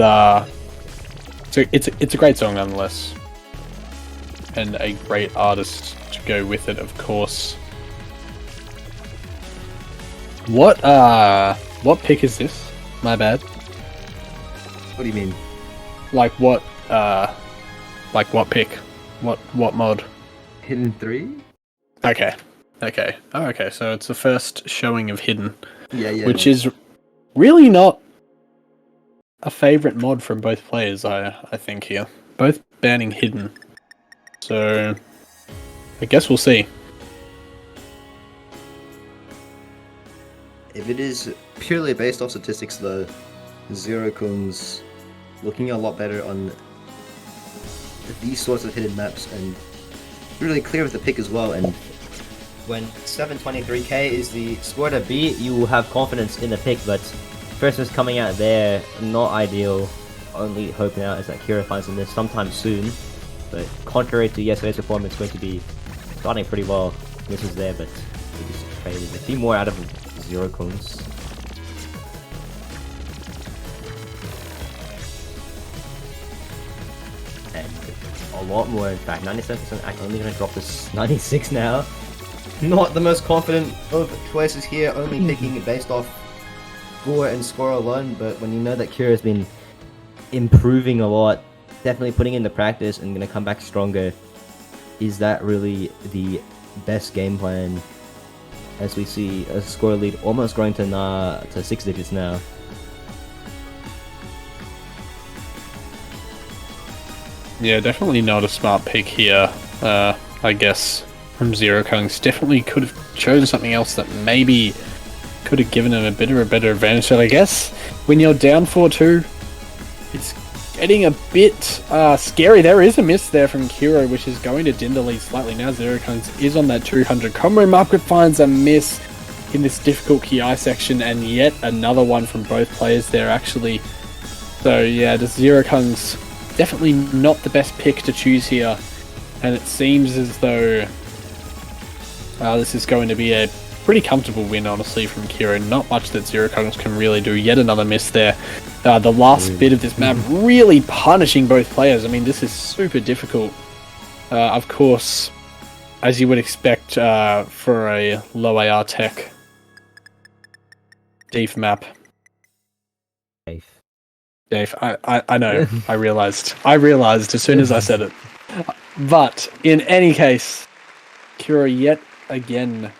so it's a great song nonetheless, and a great artist to go with it, of course. What pick is this? My bad. What do you mean? Like what pick? What mod? Hidden 3? Okay. Oh, okay. So it's the first showing of Hidden. Yeah. Which is really not a favorite mod from both players, I think here. Both banning Hidden. So I guess we'll see. If it is purely based off statistics though, ZeroKungz looking a lot better on these sorts of hidden maps and really clear with the pick as well. And when 723k is the score to beat, you will have confidence in the pick, but first miss coming out there, not ideal. Only hope now is that Kiro finds a miss sometime soon, but contrary to yesterday's performance, going to be starting pretty well. This is there, but he just traded a few more out of ZeroKungz. And a lot more, in fact. 97% only going to drop this 96 now. not the most confident of choices here, only picking based off score and score alone, but When you know that Kiro has been improving a lot, definitely putting into practice and going to come back stronger, is that really the best game plan? As we see a score lead almost growing to 6 digits now. Yeah, definitely not a smart pick here, I guess, from ZeroKungz. Definitely could have chosen something else that maybe could have given him a bit of a better advantage. So I guess when you're down 4-2, it's getting a bit scary. There is a miss there from Kiro, which is going to dim the lead slightly. Now ZeroKungz is on that 200 combo mark, but finds a miss in this difficult KI section, and yet another one from both players there, actually. So yeah, the ZeroKungz definitely not the best pick to choose here, and it seems as though this is going to be a pretty comfortable win, honestly, from Kiro. Not much that ZeroKungz can really do. Yet another miss there. The last bit of this map really punishing both players. I mean, this is super difficult. Of course, as you would expect for a low AR tech. Deep map. Dave, I know. I realized as soon as I said it. But in any case, Kiro yet again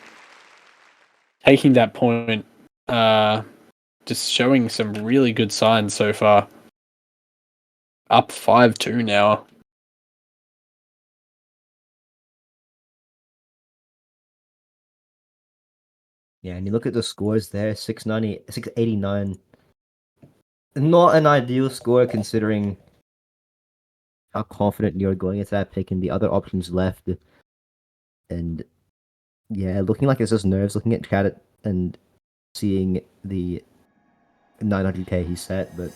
taking that point, just showing some really good signs so far. Up 5-2 now. Yeah, and you look at the scores there, 690, 689. Not an ideal score considering how confident you're going into that pick and the other options left. And yeah, looking like it's just nerves, looking at chat and seeing the 900k he set, but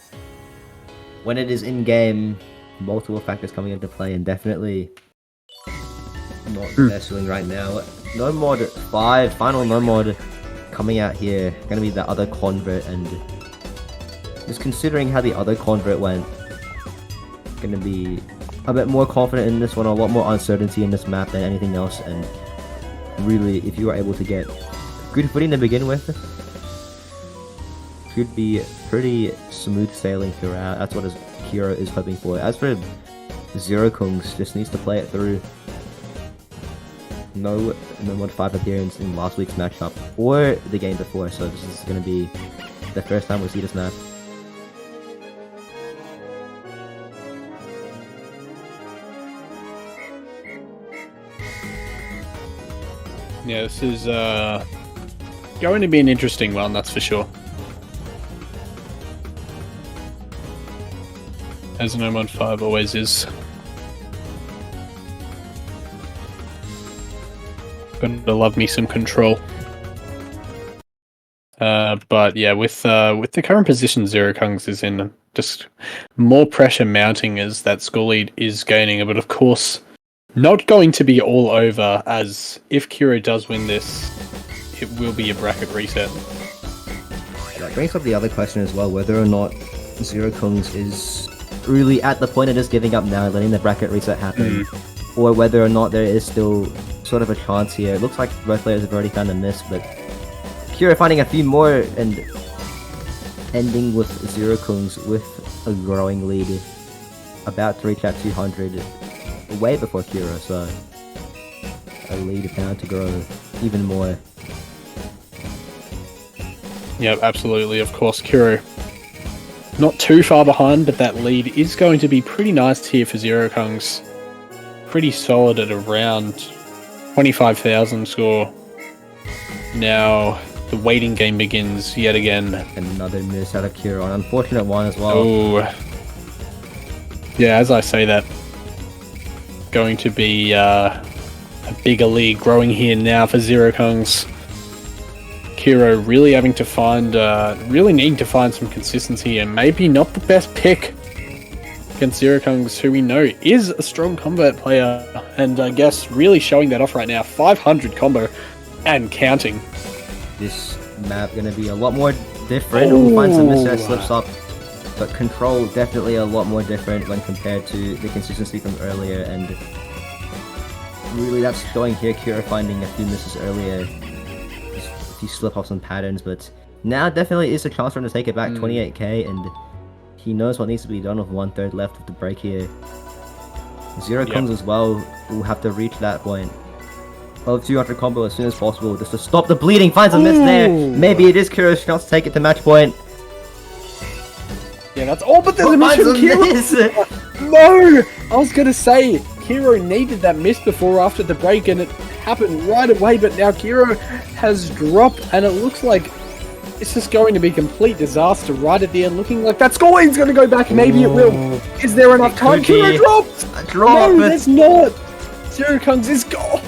when it is in-game, multiple factors coming into play, and definitely not the best feeling right now. No mod 5, final no mod coming out here, gonna be the other convert, and just considering how the other convert went, gonna be a bit more confident in this one, a lot more uncertainty in this map than anything else, and really, if you are able to get good footing to begin with, should be pretty smooth sailing throughout. That's what Kiro is hoping for. As for ZeroKungz, just needs to play it through. No mod 5 appearance in last week's matchup or the game before, so this is going to be the first time we see this map. Yeah, this is going to be an interesting one, that's for sure. As no mod 5 always is. Gonna love me some control. But yeah, with the current position ZeroKungz is in, just more pressure mounting as that score lead is gaining. But of course, not going to be all over, as if Kiro does win this, it will be a bracket reset. That brings up the other question as well, whether or not ZeroKungz is really at the point of just giving up now, letting the bracket reset happen, or whether or not there is still sort of a chance here. It looks like both players have already found a miss, but Kiro finding a few more and ending with ZeroKungz with a growing lead, about to reach that 200 way before Kiro, so a lead bound to grow even more. Yep, absolutely. Of course, Kiro not too far behind, but that lead is going to be pretty nice here for ZeroKungz. Pretty solid at around 25,000 score. Now the waiting game begins yet again. Another miss out of Kiro, an unfortunate one as well. Oh, yeah. As I say that, going to be a bigger lead growing here now for ZeroKungz. Kiro really having to find, really needing to find some consistency, and maybe not the best pick against ZeroKungz, who we know is a strong combat player, and I guess really showing that off right now. 500 combo and counting. This map gonna be a lot more different. We'll find some misset slips up, but control definitely a lot more different when compared to the consistency from earlier, and really that's showing here. Kiro finding a few misses earlier, a few slip ups and patterns, but now definitely is a chance for him to take it back. 28k, and he knows what needs to be done with 1/3 left of the break here. ZeroKungz as well will have to reach that point of 200 combo as soon as possible, just to stop the bleeding. Finds a miss there. Maybe it is Kiro's chance to take it to match point. Yeah, that's all, but there's a miss from Kiro. No! I was gonna say, Kiro needed that miss before or after the break, and it happened right away, but now Kiro has dropped, and it looks like it's just going to be complete disaster right at the end, looking like that score line's going to go back. Maybe it will. Is there enough time? Kiro dropped! No, there's not! ZeroKungz is gone!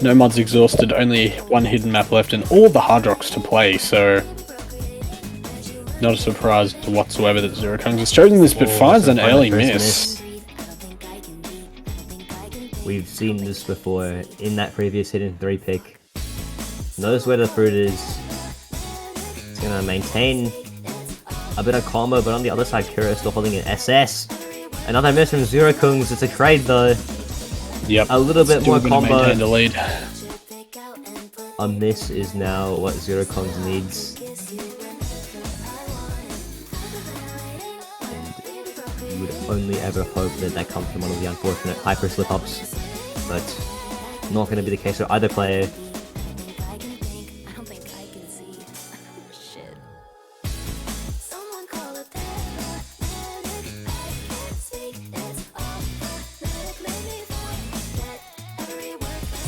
Nomad's exhausted, only one hidden map left, and all the hard rocks to play, so not a surprise whatsoever that ZeroKungz has chosen this, but finds an early miss. We've seen this before in that previous hidden 3 pick. Knows where the fruit is. It's gonna maintain a bit of combo, but on the other side, Kiro is still holding an SS. Another miss from ZeroKungz. It's a trade though. Yep. A little bit Still more gonna combo. maintain the lead. A miss is now what ZeroKungz needs. And you would only ever hope that that comes from one of the unfortunate hyper slip-ups, but not going to be the case for either player.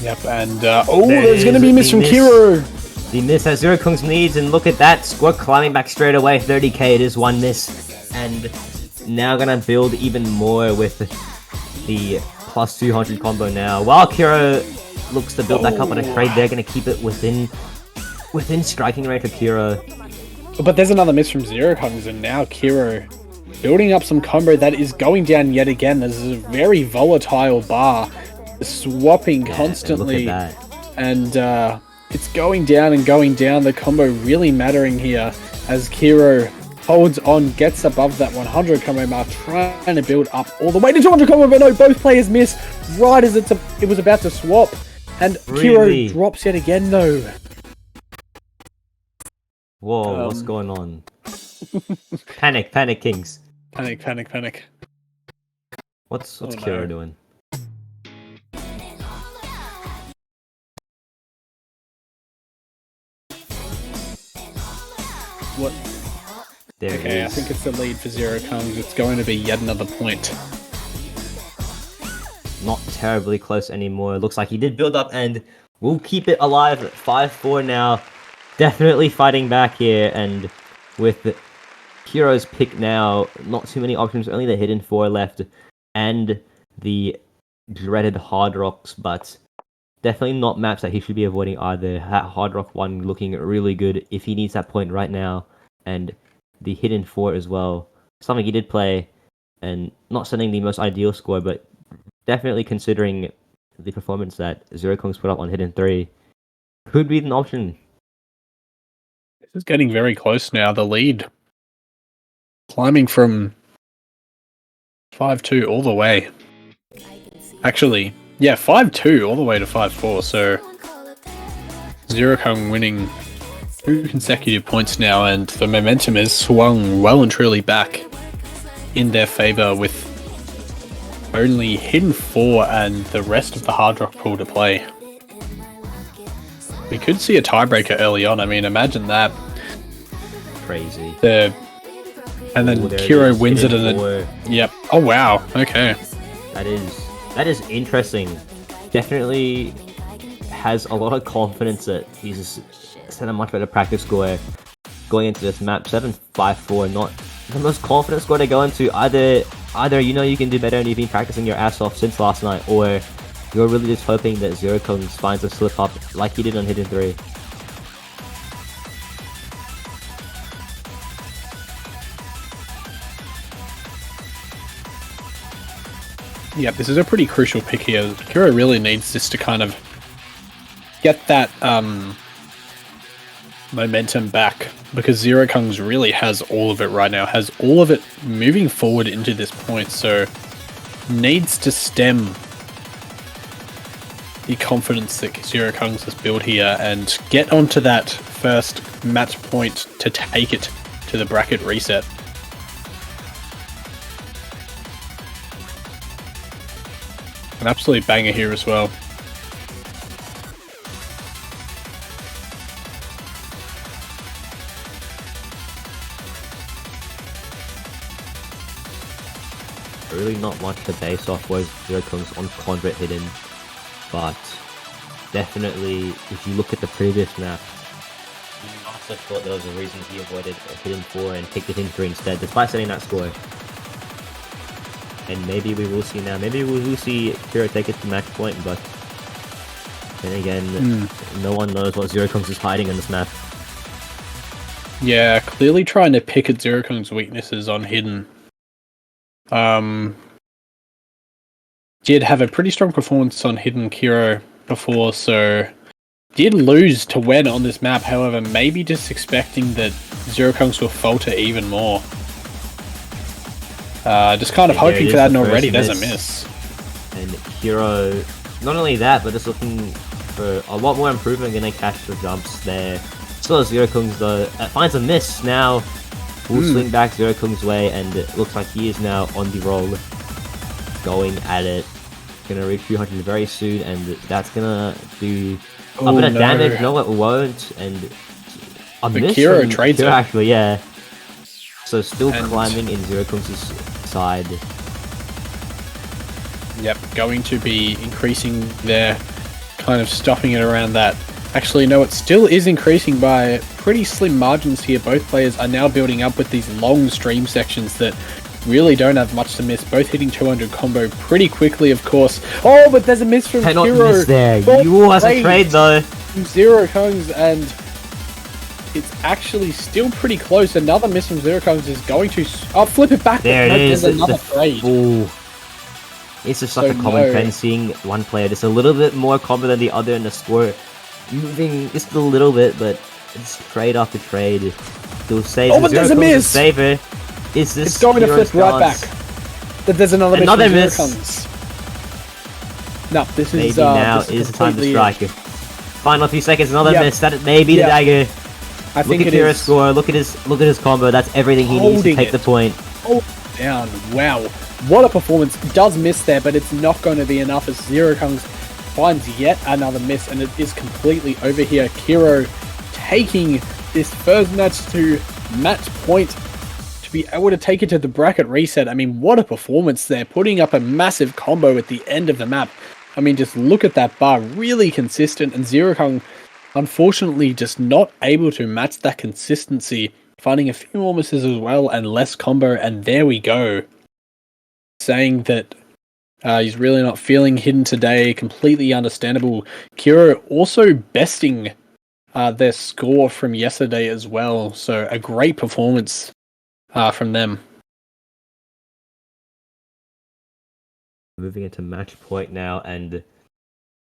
Yep, and there's going to be a miss from Kiro. The miss that ZeroKungz needs, and look at that, squad climbing back straight away. 30k, it is one miss, and now gonna build even more with the plus 200 combo now. While Kiro looks to build back up on a trade, they're gonna keep it within striking range of Kiro. But there's another miss from ZeroKungz, and now Kiro building up some combo that is going down yet again. This is a very volatile bar, swapping constantly, and it's going down and going down. The combo really mattering here as Kiro holds on, gets above that 100 combo mark, trying to build up all the way to 200 combo, but no, both players miss right as it was about to swap, and Really? Kiro drops yet again though. Whoa, what's going on? Panic, Kings. Panic. What's Oh, Kiro no. doing? What? There it Okay, I is. think it's the lead for ZeroKungz. It's going to be yet another point. Not terribly close anymore. Looks like he did build up and we'll keep it alive at 5-4 now. Definitely fighting back here, and with Kiro's pick now, not too many options, only the hidden 4 left and the dreaded hard rocks, but definitely not maps that he should be avoiding either. That hard rock 1 looking really good if he needs that point right now, and the hidden 4 as well. Something he did play, and not sending the most ideal score, but definitely considering the performance that ZeroKungz put up on hidden 3, could be an option. This is getting very close now. The lead climbing from 5-2 all the way. Actually, yeah, 5-2 all the way to 5-4. So ZeroKungz winning 2 consecutive points now, and the momentum is swung well and truly back in their favor with only hidden 4 and the rest of the hard rock pool to play. We could see a tiebreaker early on. I mean, imagine that. Crazy. And then Ooh, there it Kiro is, wins it, hidden and 4. then yep. Oh wow. Okay. That is interesting. Definitely has a lot of confidence that he's set a much better practice score going into this map. 7-5-4, not the most confident score to go into. Either you know you can do better and you've been practicing your ass off since last night, or you're really just hoping that ZeroKungz finds a slip up like he did on hidden 3. Yep. This is a pretty crucial pick here. Kiro really needs this to kind of get that momentum back, because ZeroKungz really has all of it right now. Has all of it moving forward into this point. So needs to stem the confidence that ZeroKungz has built here and get onto that first match point to take it to the bracket reset. An absolute banger here as well. Really not much to base off was ZeroKungz on Convert hidden, but definitely if you look at the previous map, you must have thought there was a reason he avoided a hidden 4 and picked the hidden 3 instead, despite setting that score. And maybe we will see now, maybe we will see Kiro take it to match point, but Then again, no one knows what ZeroKungz is hiding on this map. Yeah, clearly trying to pick at ZeroKung's weaknesses on hidden. Did have a pretty strong performance on hidden Kiro before, so did lose to Wen on this map. However, maybe just expecting that ZeroKungz will falter even more. Just kind of hoping for that, and already there's a miss. And Kiro, not only that, but just looking for a lot more improvement, gonna catch the jumps there. Still as ZeroKungz though, finds a miss now. Will swing back ZeroKung's way, and it looks like he is now on the roll, going at it. Gonna reach 200 very soon, and that's gonna do a bit of damage. No, it won't, and a miss Kiro from trades Kiro, it. actually, yeah. So still climbing in ZeroKung's side. Yep, going to be increasing there, kind of stopping it around that. Actually, no, it still is increasing by pretty slim margins here. Both players are now building up with these long stream sections that really don't have much to miss. Both hitting 200 combo pretty quickly, of course. Oh, but there's a miss from Cannot Kiro. miss there. You has a trade though. ZeroKungz, and it's actually still pretty close. Another miss from ZeroKungz is going to flip it back. There it is. There's another trade. Ooh. It's just like a common trend, seeing one player just a little bit more combo than the other in the score, moving just a little bit, but it's trade after trade. Still saves. Oh, but there's a miss. Saver. Is this? It's going to flip right back. There's another miss. No, this maybe is now this is the time to completely- strike. Final few seconds. Another miss. That may be the dagger. I think look at it Kiro's is. score. Look at his combo. That's everything he needs to take the point. Oh, down. Wow. What a performance. Does miss there, but it's not going to be enough as ZeroKungz finds yet another miss, and it is completely over here. Kiro taking this first match to match point to be able to take it to the bracket reset. I mean, what a performance there. Putting up a massive combo at the end of the map. I mean, just look at that bar. Really consistent, and ZeroKungz unfortunately just not able to match that consistency. Finding a few more misses as well and less combo, and there we go. Saying that he's really not feeling hidden today. Completely understandable. Kiro also besting their score from yesterday as well. So a great performance from them. Moving into match point now, and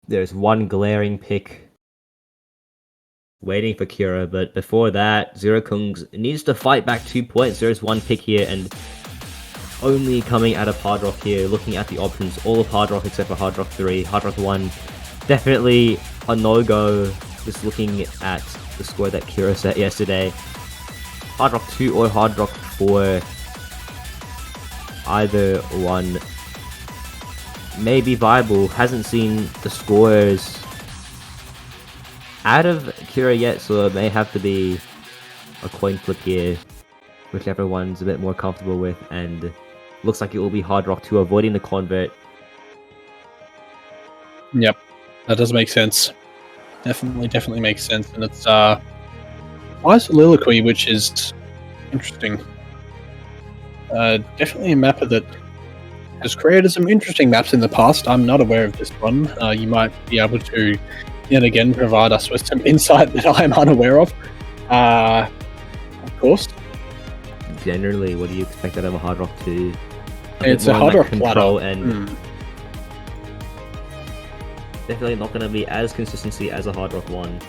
there's one glaring pick waiting for Kiro, but before that, ZeroKungz needs to fight back 2 points. There's one pick here, and only coming out of Hard Rock here, looking at the options, all of Hard Rock except for Hard Rock 3. Hard Rock 1, definitely a no-go, just looking at the score that Kiro set yesterday. Hard Rock 2 or Hard Rock 4, either one may be viable. Hasn't seen the scores out of Kiro yet, so it may have to be a coin flip here, whichever one's a bit more comfortable with, and looks like it will be Hard Rock 2, avoiding the convert. Yep, that does make sense. Definitely makes sense, and it's why Soliloquy, which is interesting. Definitely a mapper that has created some interesting maps in the past. I'm not aware of this one. You might be able to yet again provide us with some insight that I'm unaware of. Of course. Generally, what do you expect out of a Hard Rock 2? It's a Hard Rock control platter. and definitely not going to be as consistency as a Hard Rock 1.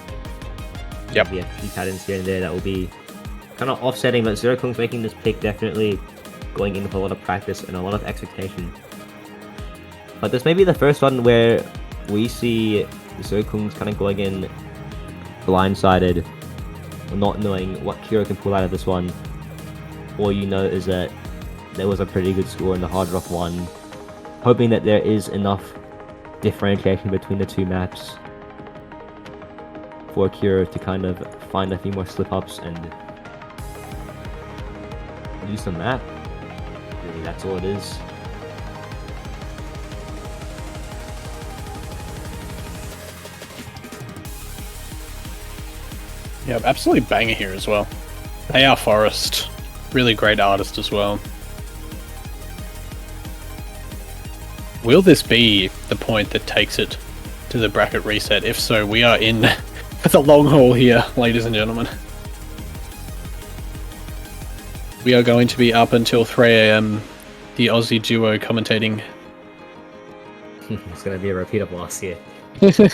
Yep. We have a few patterns here and there that will be kind of offsetting, but ZeroKungz making this pick definitely going in with a lot of practice and a lot of expectation. But this may be the first one where we see ZeroKungz kind of going in blindsided, not knowing what Kiro can pull out of this one. All you know is that there was a pretty good score in the Hard Rock 1, hoping that there is enough differentiation between the two maps for Kiro to kind of find a few more slip-ups and use the map. Really, that's all it is. Yeah, absolutely banger here as well. AR Forest, really great artist as well. Will this be the point that takes it to the bracket reset? If so, we are in for the long haul here, ladies and gentlemen. We are going to be up until 3 AM, the Aussie duo commentating. It's gonna be a repeat of last year. Back to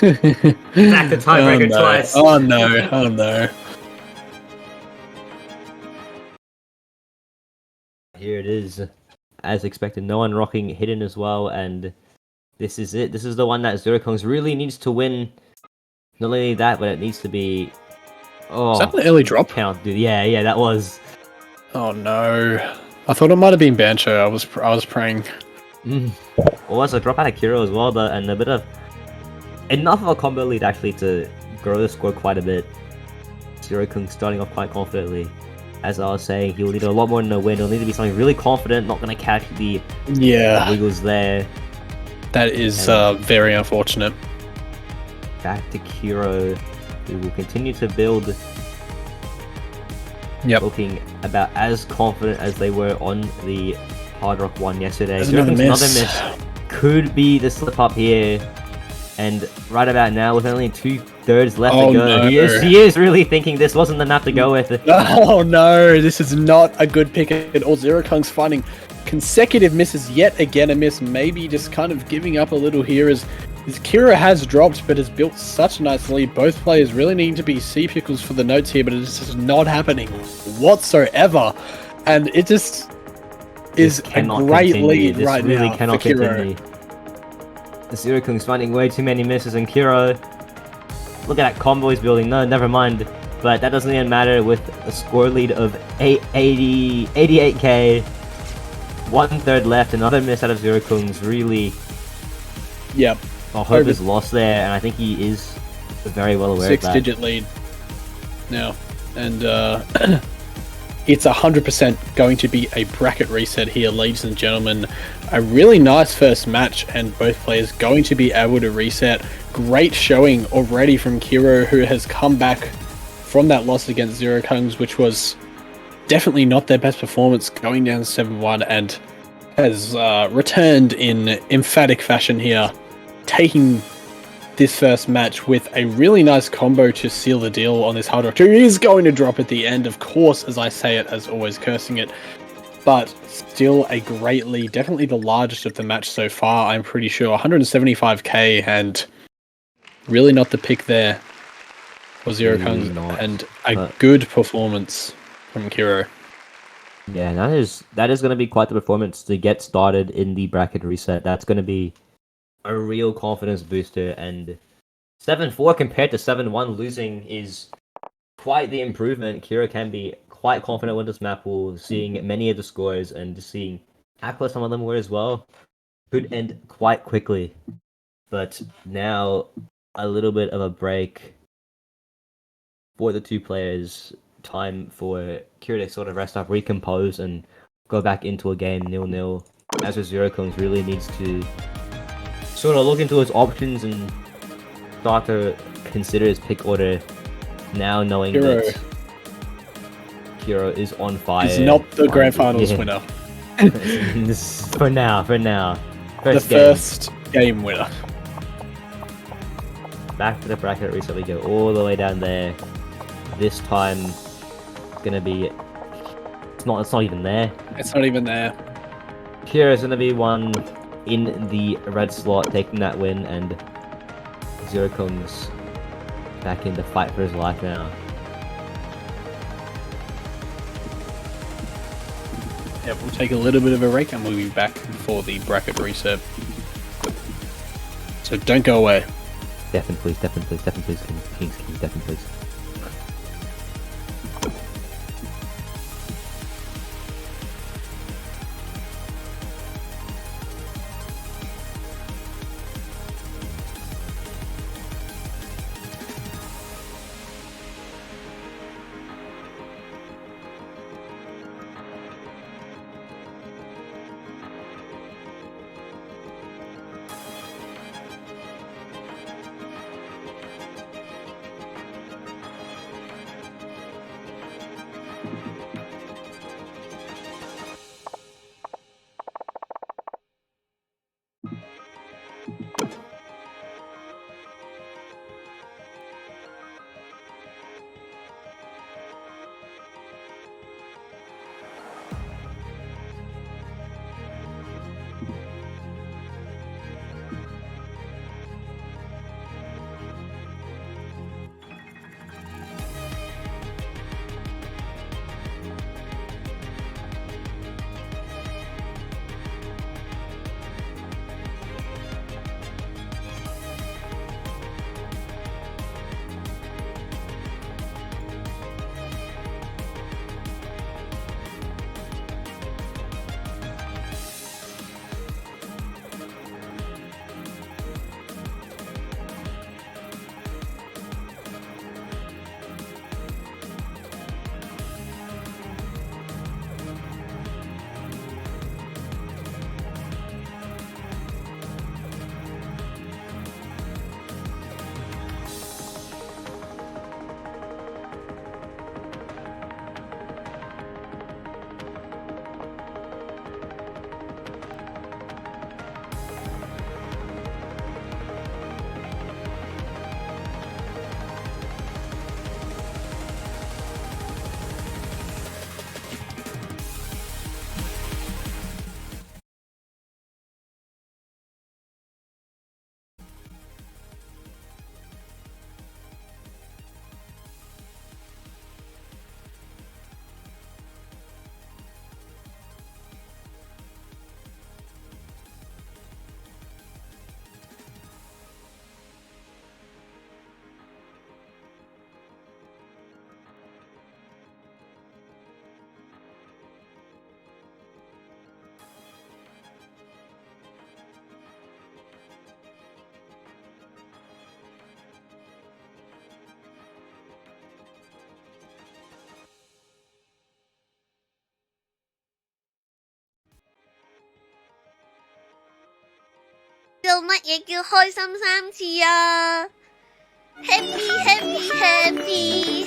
tiebreaker twice. Oh no, oh no. Here it is. As expected, no one rocking hidden as well, and this is it. This is the one that ZeroKungz really needs to win. Not only that, but it needs to be... Oh, Is that an early drop? Count, dude. Yeah, that was... Oh no. I thought it might have been Bancho. I was praying. Also, drop out of Kiro as well, but and a bit of... Enough of a combo lead actually to grow the score quite a bit. ZeroKungz starting off quite confidently. As I was saying, he'll need a lot more than a win. He'll need to be something really confident, not going to catch the wiggles there. That is very unfortunate. Back to Kiro, who will continue to build. Yep. Looking about as confident as they were on the Hard Rock one yesterday. There's another miss. Could be the slip up here. And right about now, with only 2/3 left to go, no. he is really thinking this wasn't the map to go with. Oh no, this is not a good pick at all. ZeroKungz finding consecutive misses, yet again a miss, maybe just kind of giving up a little here as Kiro has dropped but has built such a nice lead. Both players really need to be sea pickles for the notes here, but it's just not happening whatsoever. And it just is a great lead right really now cannot for Kiro. continue. ZeroKungz finding way too many misses, and Kiro, look at that combo he's building. No, never mind. But that doesn't even matter with a score lead of 88k. 1/3 left, another miss out of ZeroKungz. Really, Yep. hope is lost there, and I think he is very well aware of that. 6-digit lead now, and it's 100% going to be a bracket reset here, ladies and gentlemen. A really nice first match, and both players going to be able to reset. Great showing already from Kiro, who has come back from that loss against ZeroKungz, which was definitely not their best performance, going down 7-1, and has returned in emphatic fashion here, taking this first match with a really nice combo to seal the deal on this Hard Rock 2. He is going to drop at the end, of course, as I say it, as always, cursing it, but still a great lead, definitely the largest of the match so far, I'm pretty sure. 175k, and really not the pick there for ZeroKungz, and a good performance from Kiro. Yeah, that is going to be quite the performance to get started in the bracket reset. That's going to be a real confidence booster, and 7-4 compared to 7-1 losing is quite the improvement. Kiro can be quite confident with this map pool, seeing many of the scores and just seeing how close some of them were as well. Could end quite quickly, but now a little bit of a break for the two players. Time for Kiro to sort of rest up, recompose, and go back into a game 0-0. As with ZeroKungz, really needs to sort of look into his options and start to consider his pick order now, knowing that Kiro is on fire. He's not the Grand Finals winner. for now. First game winner. Back to the bracket reset we go, all the way down there. This time, it's gonna be... It's not even there. It's not even there. Kiro's gonna be one in the red slot, taking that win, and ZeroKungz back in the fight for his life now. Yeah, we'll take a little bit of a break and we'll be back for the bracket reset. So don't go away. Definitely please, Kings, definitely please. 乜嘢叫開心3次啊？Happy happy happy